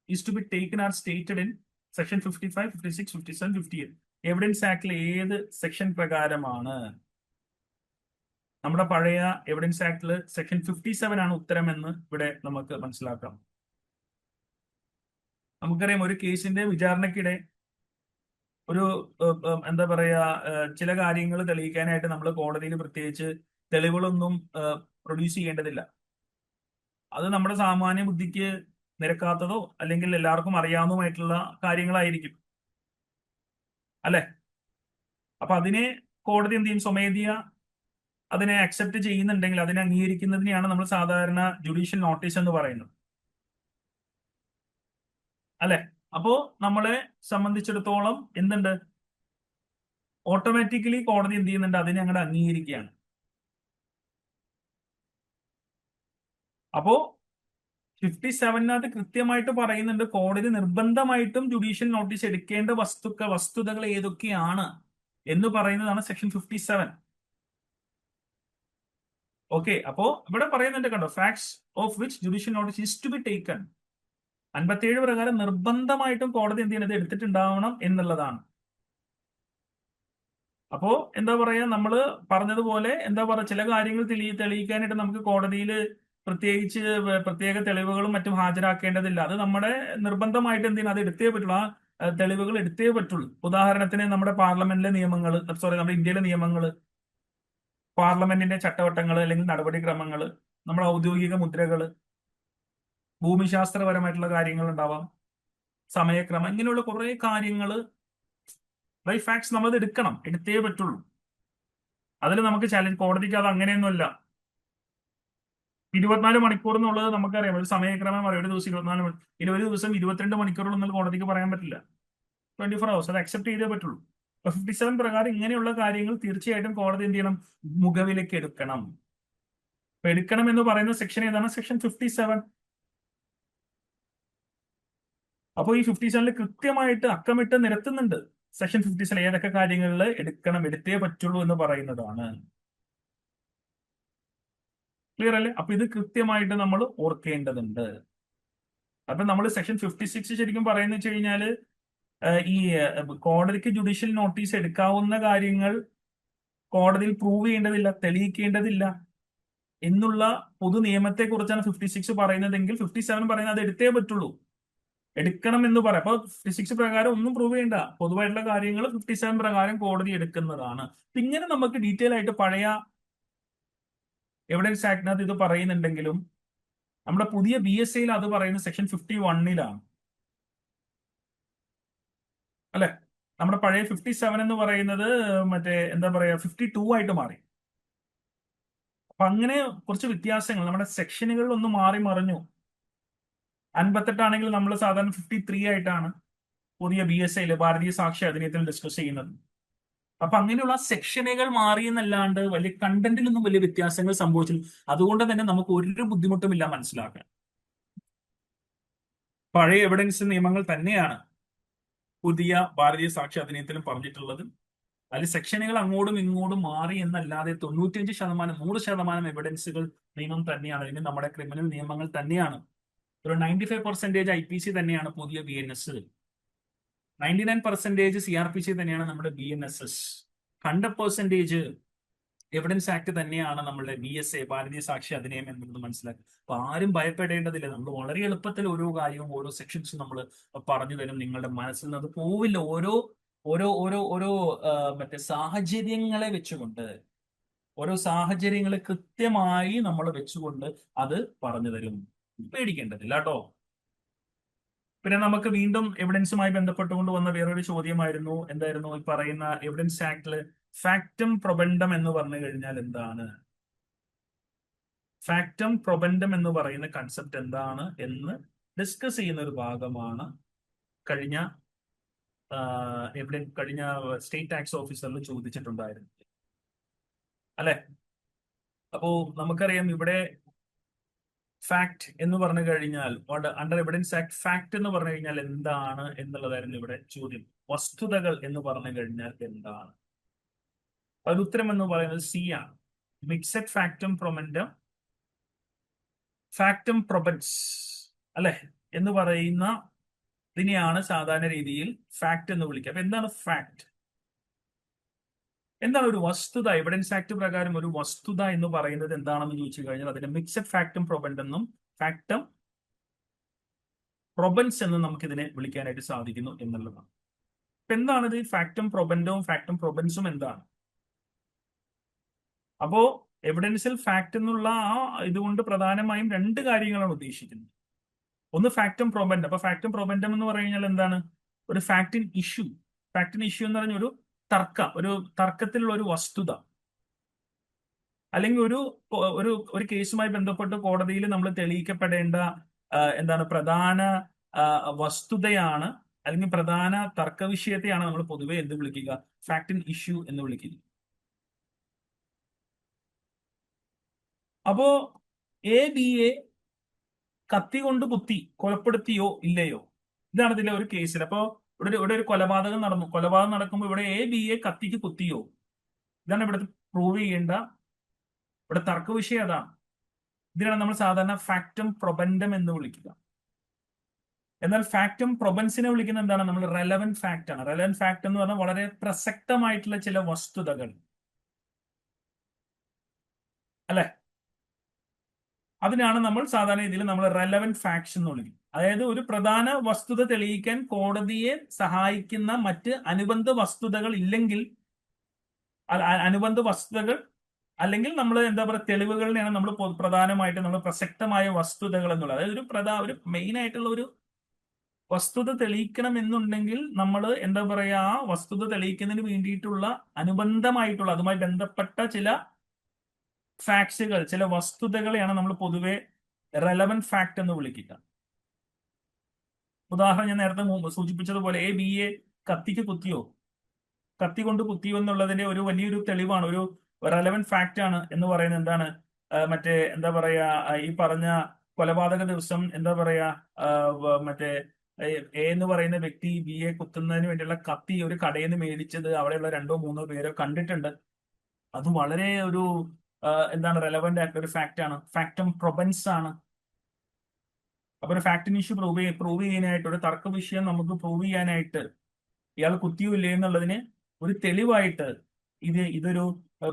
[SPEAKER 1] is to be taken are stated in section 55, 56, 57, 58. Evidence ആക്ടിലെ ഏത് സെക്ഷൻ പ്രകാരമാണ്? നമ്മുടെ പഴയ എവിഡൻസ് ആക്ടില് സെക്ഷൻ 57 ആണ് ഉത്തരമെന്ന് ഇവിടെ നമുക്ക് മനസ്സിലാക്കാം. നമുക്കറിയാം, ഒരു കേസിന്റെ വിചാരണക്കിടെ ഒരു എന്താ പറയാ ചില കാര്യങ്ങൾ തെളിയിക്കാനായിട്ട് നമ്മൾ കോടതിയിൽ പ്രത്യേകിച്ച് തെളിവുകളൊന്നും പ്രൊഡ്യൂസ് ചെയ്യേണ്ടതില്ല. അത് നമ്മുടെ സാമാന്യ ബുദ്ധിക്ക് നിരക്കാത്തതോ അല്ലെങ്കിൽ എല്ലാവർക്കും അറിയാവുന്നതുമായിട്ടുള്ള കാര്യങ്ങളായിരിക്കും, അല്ലെ? അപ്പൊ അതിനെ കോടതി എന്ത് ചെയ്യും? സ്വമേധയാ അതിനെ അക്സെപ്റ്റ് ചെയ്യുന്നുണ്ടെങ്കിൽ അതിനെ അംഗീകരിക്കുന്നതിനെയാണ് നമ്മൾ സാധാരണ ജുഡീഷ്യൽ നോട്ടീസ് എന്ന് പറയുന്നത്, അല്ലെ? അപ്പോ നമ്മളെ സംബന്ധിച്ചിടത്തോളം എന്തുണ്ട്? ഓട്ടോമാറ്റിക്കലി കോടതി എന്ത് ചെയ്യുന്നുണ്ട്? അതിനെ അങ്ങോട്ട് അംഗീകരിക്കുകയാണ്. അപ്പോ 57 കൃത്യമായിട്ട് പറയുന്നുണ്ട് കോടതി നിർബന്ധമായിട്ടും ജുഡീഷ്യൽ നോട്ടീസ് എടുക്കേണ്ട വസ്തുതകൾ ഏതൊക്കെയാണ് എന്ന് പറയുന്നതാണ് സെക്ഷൻ 57. ഓക്കെ, അപ്പോ ഇവിടെ പറയുന്നുണ്ട്, കണ്ടോ, facts of which judicial notice is to be taken. 57 പ്രകാരം നിർബന്ധമായിട്ടും കോടതി എന്ത് ചെയ്യുന്നത്? എടുത്തിട്ടുണ്ടാവണം എന്നുള്ളതാണ്. അപ്പോ എന്താ പറയാ, നമ്മൾ പറഞ്ഞതുപോലെ എന്താ പറയാ, ചില കാര്യങ്ങൾ തെളിയിക്കാനായിട്ട് നമുക്ക് കോടതിയിൽ പ്രത്യേകിച്ച് പ്രത്യേക തെളിവുകളും മറ്റും ഹാജരാക്കേണ്ടതില്ല. അത് നമ്മുടെ നിർബന്ധമായിട്ട് എന്തിനാ അത് എടുത്തേ പറ്റുള്ളൂ. ആ തെളിവുകൾ എടുത്തേ പറ്റുള്ളൂ. ഉദാഹരണത്തിന് നമ്മുടെ പാർലമെന്റിലെ നിയമങ്ങൾ, നമ്മുടെ ഇന്ത്യയിലെ നിയമങ്ങൾ, പാർലമെന്റിന്റെ ചട്ടവട്ടങ്ങൾ അല്ലെങ്കിൽ നടപടിക്രമങ്ങൾ, നമ്മുടെ ഔദ്യോഗിക മുദ്രകൾ, ഭൂമിശാസ്ത്രപരമായിട്ടുള്ള കാര്യങ്ങൾ ഉണ്ടാവാം, സമയക്രമം, ഇങ്ങനെയുള്ള കുറെ കാര്യങ്ങൾ ബൈ ഫാക്ട്സ് നമ്മൾ എടുത്തേ പറ്റുള്ളൂ. അതിൽ നമുക്ക് ചാലഞ്ച്, കോടതിക്ക് അത് അങ്ങനെയൊന്നുമല്ല. 24 മണിക്കൂർ എന്നുള്ളത് നമുക്കറിയാം, ഒരു സമയക്രമം പറയും. ഒരു ദിവസം 24 മണിക്കൂർ, ഇനി ഒരു ദിവസം 22 മണിക്കൂറുകളൊന്നും കോടതിക്ക് പറയാൻ പറ്റില്ല. 24 hours അത് അക്സെപ്റ്റ് ചെയ്തേ പറ്റുള്ളൂ. 57 പ്രകാരം ഇങ്ങനെയുള്ള കാര്യങ്ങൾ തീർച്ചയായിട്ടും കോടതി എന്ത് ചെയ്യണം? മുഖവിലേക്ക് എടുക്കണം. എടുക്കണം എന്ന് പറയുന്ന സെക്ഷൻ ഏതാണ്? സെക്ഷൻ 57. അപ്പോൾ ഈ 57 കൃത്യമായിട്ട് അക്കമിട്ട് നിരത്തുന്നുണ്ട്. സെക്ഷൻ 57 ഏതൊക്കെ കാര്യങ്ങളിൽ എടുത്തേ പറ്റുള്ളൂ എന്ന് പറയുന്നതാണ്. ക്ലിയർ അല്ലേ? അപ്പൊ ഇത് കൃത്യമായിട്ട് നമ്മൾ ഓർക്കേണ്ടതുണ്ട്. അപ്പൊ നമ്മൾ സെക്ഷൻ 56 ശരിക്കും പറയുന്നത് വെച്ച് കഴിഞ്ഞാല് ഈ കോടതിക്ക് ജുഡീഷ്യൽ നോട്ടീസ് എടുക്കാവുന്ന കാര്യങ്ങൾ കോടതിയിൽ പ്രൂവ് ചെയ്യേണ്ടതില്ല, തെളിയിക്കേണ്ടതില്ല എന്നുള്ള പൊതു നിയമത്തെ കുറിച്ചാണ് 56 പറയുന്നതെങ്കിൽ 57 പറയുന്നത് അത് എടുത്തേ പറ്റുള്ളൂ, എടുക്കണം എന്ന് പറയാം. അപ്പൊ 56 പ്രകാരം ഒന്നും പ്രൂവ് ചെയ്യേണ്ട, പൊതുവായിട്ടുള്ള കാര്യങ്ങൾ 57 പ്രകാരം കോടതി എടുക്കുന്നതാണ്. ഇങ്ങനെ നമുക്ക് ഡീറ്റെയിൽ ആയിട്ട് പഴയ എവിഡൻസ് ആക്ടിനകത്ത് ഇത് പറയുന്നുണ്ടെങ്കിലും നമ്മുടെ പുതിയ BSAയിൽ അത് പറയുന്നത് സെക്ഷൻ 51 അല്ലെ? നമ്മുടെ പഴയ 57 എന്ന് പറയുന്നത് മറ്റേ എന്താ പറയാ 52 ആയിട്ട് മാറി. അപ്പൊ അങ്ങനെ കുറച്ച് വ്യത്യാസങ്ങൾ നമ്മുടെ സെക്ഷനുകളിൽ ഒന്ന് മാറി മറിഞ്ഞു. 58 ആണെങ്കിൽ നമ്മൾ സാധാരണ 53 ആയിട്ടാണ് പുതിയ BSAയില് ഭാരതീയ സാക്ഷ്യ അധിനിയത്തിൽ ഡിസ്കസ് ചെയ്യുന്നത്. അപ്പൊ അങ്ങനെയുള്ള സെക്ഷനുകൾ മാറി എന്നല്ലാണ്ട് വലിയ കണ്ടന്റിലൊന്നും വലിയ വ്യത്യാസങ്ങൾ സംഭവിച്ചില്ല. അതുകൊണ്ട് തന്നെ നമുക്ക് ഒരു ബുദ്ധിമുട്ടുമില്ല മനസ്സിലാക്കാൻ. പഴയ എവിഡൻസ് നിയമങ്ങൾ തന്നെയാണ് പുതിയ ഭാരതീയ സാക്ഷി അധിനിയത്തിലും പറഞ്ഞിട്ടുള്ളത്. അതിൽ സെക്ഷനുകൾ അങ്ങോട്ടും ഇങ്ങോട്ടും മാറി എന്നല്ലാതെ 95%, 100% എവിഡൻസുകൾ നിയമം തന്നെയാണ്. അതിന് നമ്മുടെ ക്രിമിനൽ നിയമങ്ങൾ തന്നെയാണ്. ഒരു 95% IPC തന്നെയാണ് പുതിയ BNS, 99% CRPC തന്നെയാണ് നമ്മുടെ BNSS, 100% എവിഡൻസ് ആക്ട് തന്നെയാണ് നമ്മളുടെ BSA, ഭാരതീയ സാക്ഷി അധിനിയമം എന്നുള്ളത് മനസ്സിലാക്കി. അപ്പൊ ആരും ഭയപ്പെടേണ്ടതില്ല. നമ്മൾ വളരെ എളുപ്പത്തിൽ ഓരോ കാര്യവും ഓരോ സെക്ഷൻസും നമ്മൾ പറഞ്ഞു തരും. നിങ്ങളുടെ മനസ്സിൽ നിന്ന് അത് പോവില്ല. ഓരോ ഓരോ ഓരോ ഓരോ മറ്റേ സാഹചര്യങ്ങളെ വെച്ചുകൊണ്ട്, ഓരോ സാഹചര്യങ്ങളെ കൃത്യമായി നമ്മൾ വെച്ചുകൊണ്ട് അത് പറഞ്ഞു തരും. പേടിക്കേണ്ടതില്ല കേട്ടോ. പിന്നെ നമുക്ക് വീണ്ടും എവിഡൻസുമായി ബന്ധപ്പെട്ടുകൊണ്ട് വന്ന വേറൊരു ചോദ്യമായിരുന്നു, എന്തായിരുന്നു ഈ പറയുന്ന എവിഡൻസ് ആക്ടില് ഫാക്ടം പ്രൊബൻഡം എന്ന് പറഞ്ഞു കഴിഞ്ഞാൽ എന്താണ്? ഫാക്ടം പ്രൊബൻഡം എന്ന് പറയുന്ന കൺസെപ്റ്റ് എന്താണ് എന്ന് ഡിസ്കസ് ചെയ്യുന്ന ഒരു ഭാഗമാണ് കഴിഞ്ഞ സ്റ്റേറ്റ് ടാക്സ് ഓഫീസറിൽ ചോദിച്ചിട്ടുണ്ടായിരുന്നു, അല്ലെ? അപ്പോ നമുക്കറിയാം ഇവിടെ ഫാക്ട് എന്ന് പറഞ്ഞു കഴിഞ്ഞാൽ, അണ്ടർ എവിഡൻസ് ആക്ട് ഫാക്ട് എന്ന് പറഞ്ഞു കഴിഞ്ഞാൽ എന്താണ് എന്നുള്ളതായിരുന്നു ഇവിടെ ചോദ്യം. വസ്തുതകൾ എന്ന് പറഞ്ഞു കഴിഞ്ഞാൽ എന്താണ്? അതിന് ഉത്തരം എന്ന് പറയുന്നത് C ആണ്. മിക്സഡ് ഫാക്ടം പ്രൊമൻഡം, ഫാക്ടം പ്രൊബൻസ്, അല്ലെ, എന്ന് പറയുന്ന ഇതിനെയാണ് സാധാരണ രീതിയിൽ ഫാക്ട് എന്ന് വിളിക്കുക. അപ്പൊ എന്താണ് ഫാക്ട്? എന്താണ് ഒരു വസ്തുത? എവിഡൻസ് ആക്ട് പ്രകാരം ഒരു വസ്തുത എന്ന് പറയുന്നത് എന്താണെന്ന് ചോദിച്ചു കഴിഞ്ഞാൽ അതിന് മിക്സഡ് ഫാക്ടം പ്രൊബൻഡ് എന്നും ഫാക്ടം പ്രൊബൻസ് എന്നും നമുക്ക് ഇതിനെ വിളിക്കാനായിട്ട് സാധിക്കുന്നു എന്നുള്ളതാണ്. അപ്പൊ എന്താണിത് ഫാക്ടം പ്രൊബൻഡവും ഫാക്ടം പ്രൊബൻസും എന്താണ്? അപ്പോ എവിഡൻസിൽ ഫാക്ട് എന്നുള്ള ഇതുകൊണ്ട് പ്രധാനമായും രണ്ട് കാര്യങ്ങളാണ് ഉദ്ദേശിക്കുന്നത്. ഒന്ന് ഫാക്ടം പ്രൊബൻഡം. അപ്പൊ ഫാക്ടം പ്രൊബൻഡം എന്ന് പറഞ്ഞു കഴിഞ്ഞാൽ എന്താണ്? ഒരു ഫാക്ടിൻ ഇഷ്യൂ. ഫാക്ടിൻ ഇഷ്യൂ എന്ന് പറഞ്ഞ ഒരു തർക്കത്തിലുള്ള ഒരു വസ്തുത, അല്ലെങ്കിൽ ഒരു കേസുമായി ബന്ധപ്പെട്ട് കോടതിയിൽ നമ്മൾ തെളിയിക്കപ്പെടേണ്ട എന്താണ് പ്രധാന വസ്തുതയാണ്, അല്ലെങ്കിൽ പ്രധാന തർക്ക വിഷയത്തെയാണ് നമ്മൾ പൊതുവെ എന്ത് വിളിക്കുക? ഫാക്ടിൻ ഇഷ്യൂ എന്ന് വിളിക്കുക. അപ്പോ ABയെ കത്തി കൊണ്ട് കുത്തി കൊലപ്പെടുത്തിയോ ഇല്ലയോ, ഇതാണ് ഇതിലെ ഒരു കേസിൽ. അപ്പോ ഇവിടെ ഒരു കൊലപാതകം നടന്നു. കൊലപാതകം നടക്കുമ്പോൾ ഇവിടെ ABയെ കത്തിക്ക് കുത്തിയോ, ഇതാണ് ഇവിടെ പ്രൂവ് ചെയ്യേണ്ട ഇവിടെ തർക്ക വിഷയം. അതാണ് ഇതിനാണ് നമ്മൾ സാധാരണ ഫാക്ടം പ്രൊബൻഡം എന്ന് വിളിക്കുക. എന്നാൽ ഫാക്ടം പ്രൊബൻസിനെ വിളിക്കുന്ന എന്താണ്? നമ്മൾ റെലവന്റ് ഫാക്ട് ആണ്. റെലവന്റ് ഫാക്ട് എന്ന് പറഞ്ഞാൽ വളരെ പ്രസക്തമായിട്ടുള്ള ചില വസ്തുതകൾ, അല്ലെ? അതിനാണ് നമ്മൾ സാധാരണ രീതിയിൽ നമ്മൾ റെലവന്റ് ഫാക്ട്സ് എന്ന് വിളിക്കും. അതായത് ഒരു പ്രധാന വസ്തുത തെളിയിക്കാൻ കോടതിയെ സഹായിക്കുന്ന മറ്റ് അനുബന്ധ വസ്തുതകൾ ഇല്ലെങ്കിൽ, അനുബന്ധ വസ്തുതകൾ അല്ലെങ്കിൽ നമ്മൾ എന്താ പറയുക തെളിവുകളിനെയാണ് നമ്മൾ പ്രധാനമായിട്ട് നമ്മൾ പ്രസക്തമായ വസ്തുതകൾ എന്നുള്ളത്. അതായത് ഒരു മെയിൻ ആയിട്ടുള്ള ഒരു വസ്തുത തെളിയിക്കണം എന്നുണ്ടെങ്കിൽ നമ്മൾ എന്താ പറയാ ആ വസ്തുത തെളിയിക്കുന്നതിന് വേണ്ടിയിട്ടുള്ള അനുബന്ധമായിട്ടുള്ള അതുമായി ബന്ധപ്പെട്ട ചില ഫാക്ട്സുകൾ, ചില വസ്തുതകളെയാണ് നമ്മൾ പൊതുവെ റെലവന്റ് ഫാക്ട് എന്ന് വിളിക്കുക. ഉദാഹരണം ഞാൻ നേരത്തെ സൂചിപ്പിച്ചതുപോലെ ABയെ കത്തിക്ക് കുത്തിയോ, കത്തി കൊണ്ട് കുത്തിയോ എന്നുള്ളതിന്റെ ഒരു വലിയൊരു തെളിവാണ്, ഒരു റെലവന്റ് ഫാക്ട് ആണ് എന്ന് പറയുന്നത്. എന്താണ് മറ്റേ എന്താ പറയാ ഈ പറഞ്ഞ കൊലപാതക ദിവസം എന്താ പറയാ മറ്റേ A എന്ന് പറയുന്ന വ്യക്തി Bയെ കുത്തുന്നതിന് വേണ്ടിയുള്ള കത്തി ഒരു കടയിൽ നിന്ന് മേടിച്ചത് അവിടെയുള്ള 2-3 പേരോ കണ്ടിട്ടുണ്ട്. അത് വളരെ ഒരു എന്താണ് റെലവന്റ് ആയിട്ടുള്ള ഒരു ഫാക്ട് ആണ്, ഫാക്ടം പ്രൊബൻസ് ആണ്. അപ്പൊ ഒരു ഫാക്ടിൻ ഇഷ്യൂ പ്രൂവ് ചെയ്യാനായിട്ട്, ഒരു തർക്ക വിഷയം നമുക്ക് പ്രൂവ് ചെയ്യാനായിട്ട് ഇയാൾ കുത്തിയോ ഇല്ലേ എന്നുള്ളതിന് ഒരു തെളിവായിട്ട് ഇതൊരു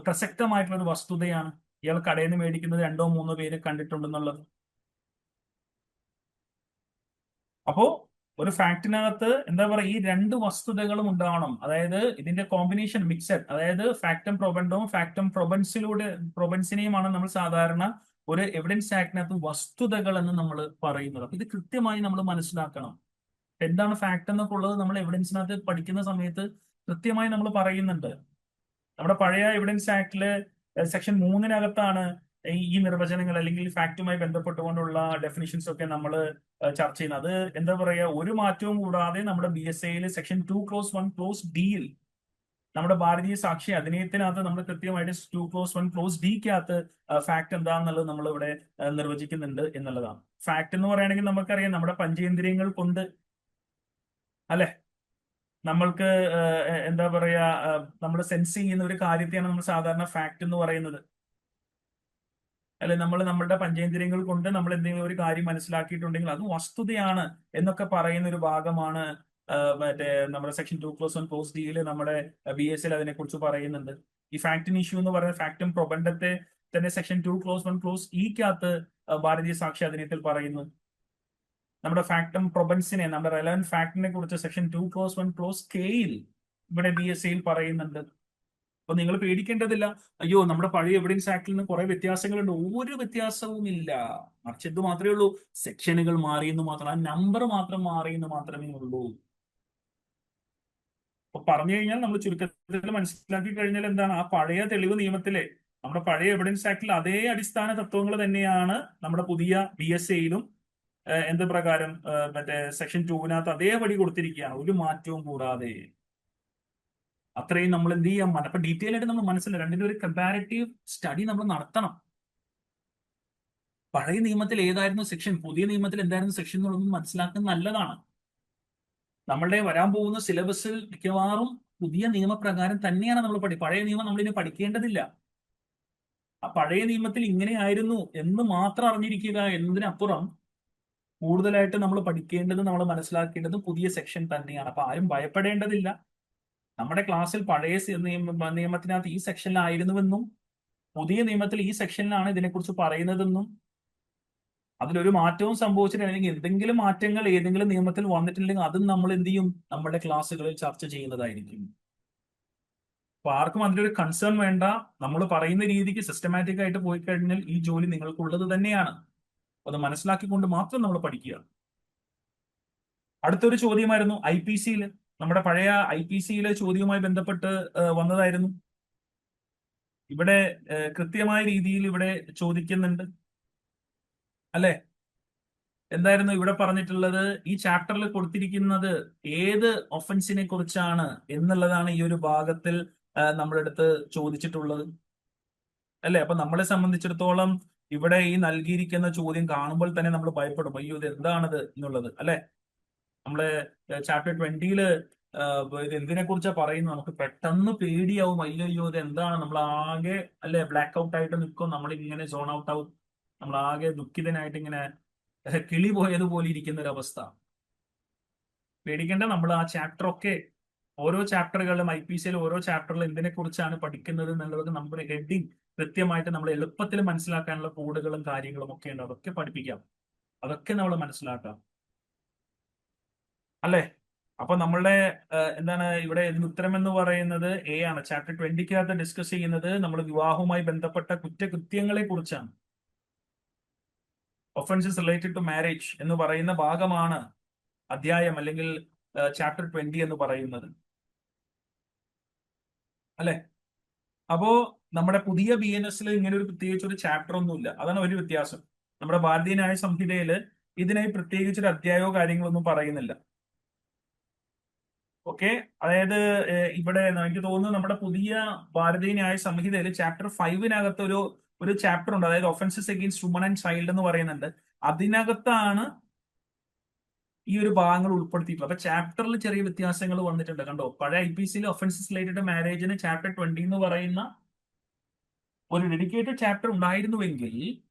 [SPEAKER 1] പ്രസക്തമായിട്ടുള്ള ഒരു വസ്തുതയാണ്. ഇയാൾ കടയിൽ നിന്ന് മേടിക്കുന്നത് 2-3 പേര് കണ്ടിട്ടുണ്ടെന്നുള്ളത്. അപ്പോ ഒരു ഫാക്ടിനകത്ത് എന്താ പറയുക ഈ രണ്ട് വസ്തുതകളും ഉണ്ടാവണം. അതായത് ഇതിന്റെ കോമ്പിനേഷൻ മിക്സഡ്, അതായത് ഫാക്ടം പ്രൊബൻഡവും ഫാക്ടം പ്രൊബൻസിനെയുമാണ് നമ്മൾ സാധാരണ ഒരു എവിഡൻസ് ആക്ടിനകത്ത് വസ്തുതകൾ എന്ന് നമ്മൾ പറയുന്നത്. അപ്പൊ ഇത് കൃത്യമായി നമ്മൾ മനസ്സിലാക്കണം. എന്താണ് ഫാക്ട് എന്നൊക്കെ ഉള്ളത് നമ്മൾ എവിഡൻസിനകത്ത് പഠിക്കുന്ന സമയത്ത് കൃത്യമായി നമ്മൾ പറയുന്നുണ്ട്. നമ്മുടെ പഴയ എവിഡൻസ് ആക്ടില് സെക്ഷൻ 3-നകത്താണ് ഈ നിർവചനങ്ങൾ അല്ലെങ്കിൽ ഫാക്ടുമായി ബന്ധപ്പെട്ടുകൊണ്ടുള്ള ഡെഫിനിഷൻസ് ഒക്കെ നമ്മൾ ചർച്ച ചെയ്യുന്നത്. അത് എന്താ പറയുക ഒരു മാറ്റവും കൂടാതെ നമ്മുടെ BSAയിൽ സെക്ഷൻ 2 ക്ലോസ് 1 ക്ലോസ് Dയിൽ നമ്മുടെ ഭാരതീയ സാക്ഷി അധിനിയത്തിനകത്ത് നമ്മൾ കൃത്യമായിട്ട് 2 clause 1 clause ഡിക്കകത്ത് ഫാക്ട് എന്താണെന്നുള്ളത് നമ്മൾ ഇവിടെ നിർവചിക്കുന്നുണ്ട് എന്നുള്ളതാണ്. ഫാക്ട് എന്ന് പറയുകയാണെങ്കിൽ നമുക്കറിയാം നമ്മുടെ പഞ്ചേന്ദ്രിയങ്ങൾ കൊണ്ട്, അല്ലെ, നമ്മൾക്ക് എന്താ പറയാ, നമ്മൾ സെൻസ് ചെയ്യുന്ന ഒരു കാര്യത്തെയാണ് നമ്മൾ സാധാരണ ഫാക്ട് എന്ന് പറയുന്നത്. അല്ലെ, നമ്മൾ നമ്മുടെ പഞ്ചേന്ദ്രിയങ്ങൾ കൊണ്ട് നമ്മൾ എന്തെങ്കിലും ഒരു കാര്യം മനസ്സിലാക്കിയിട്ടുണ്ടെങ്കിൽ അത് വസ്തുതയാണ് എന്നൊക്കെ പറയുന്ന ഒരു ഭാഗമാണ് മറ്റേ നമ്മുടെ സെക്ഷൻ 2 clause 1 clause ഡിയിൽ നമ്മുടെ BS അതിനെ കുറിച്ച് പറയുന്നുണ്ട്. ഈ ഫാക്ടിൻ ഇഷ്യൂ എന്ന് പറയുന്ന ഫാക്ടും പ്രൊബന്ധത്തെ തന്നെ സെക്ഷൻ 2 clause 1 clause ഇക്കകത്ത് ഭാരതീയ സാക്ഷി അധിനിയത്തിൽ പറയുന്നു. നമ്മുടെ ഫാക്ടും പ്രൊബൻസിനെ, നമ്മുടെ റെലവന്റ് ഫാക്ടിനെ കുറിച്ച് സെക്ഷൻ 2 clause 1 clause കെയിൽ ഇവിടെ BSAയിൽ പറയുന്നുണ്ട്. അപ്പൊ നിങ്ങൾ പേടിക്കേണ്ടതില്ല, അയ്യോ നമ്മുടെ പഴയ എവിഡൻസ് ആക്ടിൽ നിന്ന് കുറെ വ്യത്യാസങ്ങളുണ്ട്. ഒരു വ്യത്യാസവും ഇല്ല. മറിച്ച് എന്ത് മാത്രമേ ഉള്ളൂ, സെക്ഷനുകൾ മാറിയെന്ന് മാത്രം, ആ നമ്പർ മാത്രം മാറിയെന്ന് മാത്രമേ ഉള്ളൂ. അപ്പൊ പറഞ്ഞു കഴിഞ്ഞാൽ നമ്മൾ ചുരുക്കത്തിൽ മനസ്സിലാക്കി കഴിഞ്ഞാൽ എന്താണ്, ആ പഴയ തെളിവ് നിയമത്തിലെ നമ്മുടെ പഴയ എവിഡൻസ് ആക്ടിൽ അതേ അടിസ്ഥാന തത്വങ്ങൾ തന്നെയാണ് നമ്മുടെ പുതിയ BSAയിലും എന്ത് പ്രകാരം മറ്റേ സെക്ഷൻ 2വിനകത്ത് അതേപടി കൊടുത്തിരിക്കുകയാണ്, ഒരു മാറ്റവും കൂടാതെ. അത്രയും നമ്മൾ എന്ത് ചെയ്യാൻ, അപ്പൊ ഡീറ്റെയിൽ ആയിട്ട് നമ്മൾ മനസ്സിലായി രണ്ടിന്റെ ഒരു കമ്പാരിറ്റീവ് സ്റ്റഡി നമ്മൾ നടത്തണം. പഴയ നിയമത്തിൽ ഏതായിരുന്നു സെക്ഷൻ, പുതിയ നിയമത്തിൽ എന്തായിരുന്നു സെക്ഷൻ എന്നുള്ളത് മനസ്സിലാക്കുന്നത് നല്ലതാണ്. നമ്മളുടെ വരാൻ പോകുന്ന സിലബസിൽ മിക്കവാറും പുതിയ നിയമപ്രകാരം തന്നെയാണ് നമ്മൾ പഴയ നിയമം നമ്മളിനി പഠിക്കേണ്ടതില്ല. ആ പഴയ നിയമത്തിൽ ഇങ്ങനെയായിരുന്നു എന്ന് മാത്രം അറിഞ്ഞിരിക്കുക എന്നതിനപ്പുറം കൂടുതലായിട്ട് നമ്മൾ പഠിക്കേണ്ടത്, നമ്മൾ മനസ്സിലാക്കേണ്ടത് പുതിയ സെക്ഷൻ തന്നെയാണ്. അപ്പൊ ആരും ഭയപ്പെടേണ്ടതില്ല. നമ്മുടെ ക്ലാസ്സിൽ പഴയ നിയമത്തിനകത്ത് ഈ സെക്ഷനിലായിരുന്നുവെന്നും പുതിയ നിയമത്തിൽ ഈ സെക്ഷനിലാണ് ഇതിനെക്കുറിച്ച് പറയുന്നതെന്നും അതിലൊരു മാറ്റവും സംഭവിച്ചിട്ടില്ലെങ്കിൽ എന്തെങ്കിലും മാറ്റങ്ങൾ ഏതെങ്കിലും നിയമത്തിൽ വന്നിട്ടില്ലെങ്കിൽ അതും നമ്മൾ എന്ത് ചെയ്യും, നമ്മുടെ ക്ലാസ്സുകളിൽ ചർച്ച ചെയ്യുന്നതായിരിക്കും. അപ്പൊ ആർക്കും അതിലൊരു കൺസേൺ വേണ്ട. നമ്മൾ പറയുന്ന രീതിക്ക് സിസ്റ്റമാറ്റിക് ആയിട്ട് പോയി കഴിഞ്ഞാൽ ഈ ജോലി നിങ്ങൾക്കുള്ളത് തന്നെയാണ്. അത് മനസ്സിലാക്കിക്കൊണ്ട് മാത്രം നമ്മൾ പഠിക്കുക. അടുത്തൊരു ചോദ്യമായിരുന്നു IPCയിൽ, നമ്മുടെ പഴയ IPCയിലെ ചോദ്യവുമായി ബന്ധപ്പെട്ട് വന്നതായിരുന്നു. ഇവിടെ കൃത്യമായ രീതിയിൽ ഇവിടെ ചോദിക്കുന്നുണ്ട്, അല്ലെ? എന്തായിരുന്നു ഇവിടെ പറഞ്ഞിട്ടുള്ളത്, ഈ ചാപ്റ്ററിൽ കൊടുത്തിരിക്കുന്നത് ഏത് ഒഫൻസിനെ കുറിച്ചാണ് എന്നുള്ളതാണ് ഈ ഒരു ഭാഗത്തിൽ നമ്മളെടുത്ത് ചോദിച്ചിട്ടുള്ളത്, അല്ലെ? അപ്പൊ നമ്മളെ സംബന്ധിച്ചിടത്തോളം ഇവിടെ ഈ നൽകിയിരിക്കുന്ന ചോദ്യം കാണുമ്പോൾ തന്നെ നമ്മൾ ഭയപ്പെടും, അയ്യോ ഇത് എന്താണത് എന്നുള്ളത്, അല്ലെ? നമ്മള് ചാപ്റ്റർ 20-ല് ഇത് എന്തിനെ കുറിച്ചാ പറയുന്നത്, നമുക്ക് പെട്ടെന്ന് പേടിയാവും, അയ്യോ ഇത് എന്താണ്, നമ്മൾ ആകെ അല്ലെ ബ്ലാക്ക് ഔട്ട് ആയിട്ട് നിൽക്കും, നമ്മൾ ഇങ്ങനെ സോൺ ഔട്ട് ആവും, നമ്മൾ ആകെ ദുഃഖിതനായിട്ട് ഇങ്ങനെ കിളി പോയതുപോലെ ഇരിക്കുന്ന ഒരു അവസ്ഥ. പേടിക്കേണ്ട, നമ്മൾ ആ ചാപ്റ്റർ ഒക്കെ ഓരോ ചാപ്റ്ററുകളിലും IPCയിൽ ഓരോ ചാപ്റ്ററിലും എന്തിനെ കുറിച്ചാണ് പഠിക്കുന്നത് എന്നുള്ളത് നമ്മുടെ ഹെഡിങ് കൃത്യമായിട്ട് നമ്മൾ എളുപ്പത്തിൽ മനസ്സിലാക്കാനുള്ള കോഡുകളും കാര്യങ്ങളും ഒക്കെ ഉണ്ട്, അതൊക്കെ പഠിപ്പിക്കാം, അതൊക്കെ നമ്മൾ മനസ്സിലാക്കാം, അല്ലെ? അപ്പൊ നമ്മളുടെ എന്താണ് ഇവിടെ ഇതിന് ഉത്തരം എന്ന് പറയുന്നത് A ആണ്. ചാപ്റ്റർ 20-കകത്ത് ഡിസ്കസ് ചെയ്യുന്നത് നമ്മൾ വിവാഹവുമായി ബന്ധപ്പെട്ട കുറ്റകൃത്യങ്ങളെ കുറിച്ചാണ്. ഒഫൻസസ് റിലേറ്റഡ് ടു മാരേജ് എന്ന് പറയുന്ന ഭാഗമാണ് അധ്യായം അല്ലെങ്കിൽ ചാപ്റ്റർ 20 എന്ന് പറയുന്നത്, അല്ലെ? അപ്പോ നമ്മുടെ പുതിയ BNSൽ ഇങ്ങനെ ഒരു പ്രത്യേകിച്ച് ഒരു ചാപ്റ്റർ ഒന്നുമില്ല, അതാണ് ഒരു വ്യത്യാസം. നമ്മുടെ ഭാരതീയ ന്യായ സംഹിതയിൽ ഇതിനായി പ്രത്യേകിച്ച് ഒരു അധ്യായമോ കാര്യങ്ങളൊന്നും പറയുന്നില്ല. ഓക്കെ, അതായത് ഇവിടെ എനിക്ക് തോന്നുന്നു നമ്മുടെ പുതിയ ഭാരതീയ ന്യായ സംഹിതയിൽ ചാപ്റ്റർ 5-നകത്ത് ഒരു ചാപ്റ്റർ ഉണ്ട്, അതായത് offences against woman and child എന്ന് പറയുന്നുണ്ട്. അതിനകത്താണ് ഈ ഒരു ഭാഗങ്ങൾ ഉൾപ്പെടുത്തിയിട്ടുള്ളത്. അപ്പൊ ചാപ്റ്ററിൽ ചെറിയ വ്യത്യാസങ്ങൾ വന്നിട്ടുണ്ട്, കണ്ടോ? പഴയ IPCയിൽ ഒഫൻസസ് റിലേറ്റഡ് മാരേജിന് ചാപ്റ്റർ 20 എന്ന് പറയുന്ന ഒരു ഡെഡിക്കേറ്റഡ് ചാപ്റ്റർ ഉണ്ടായിരുന്നുവെങ്കിൽ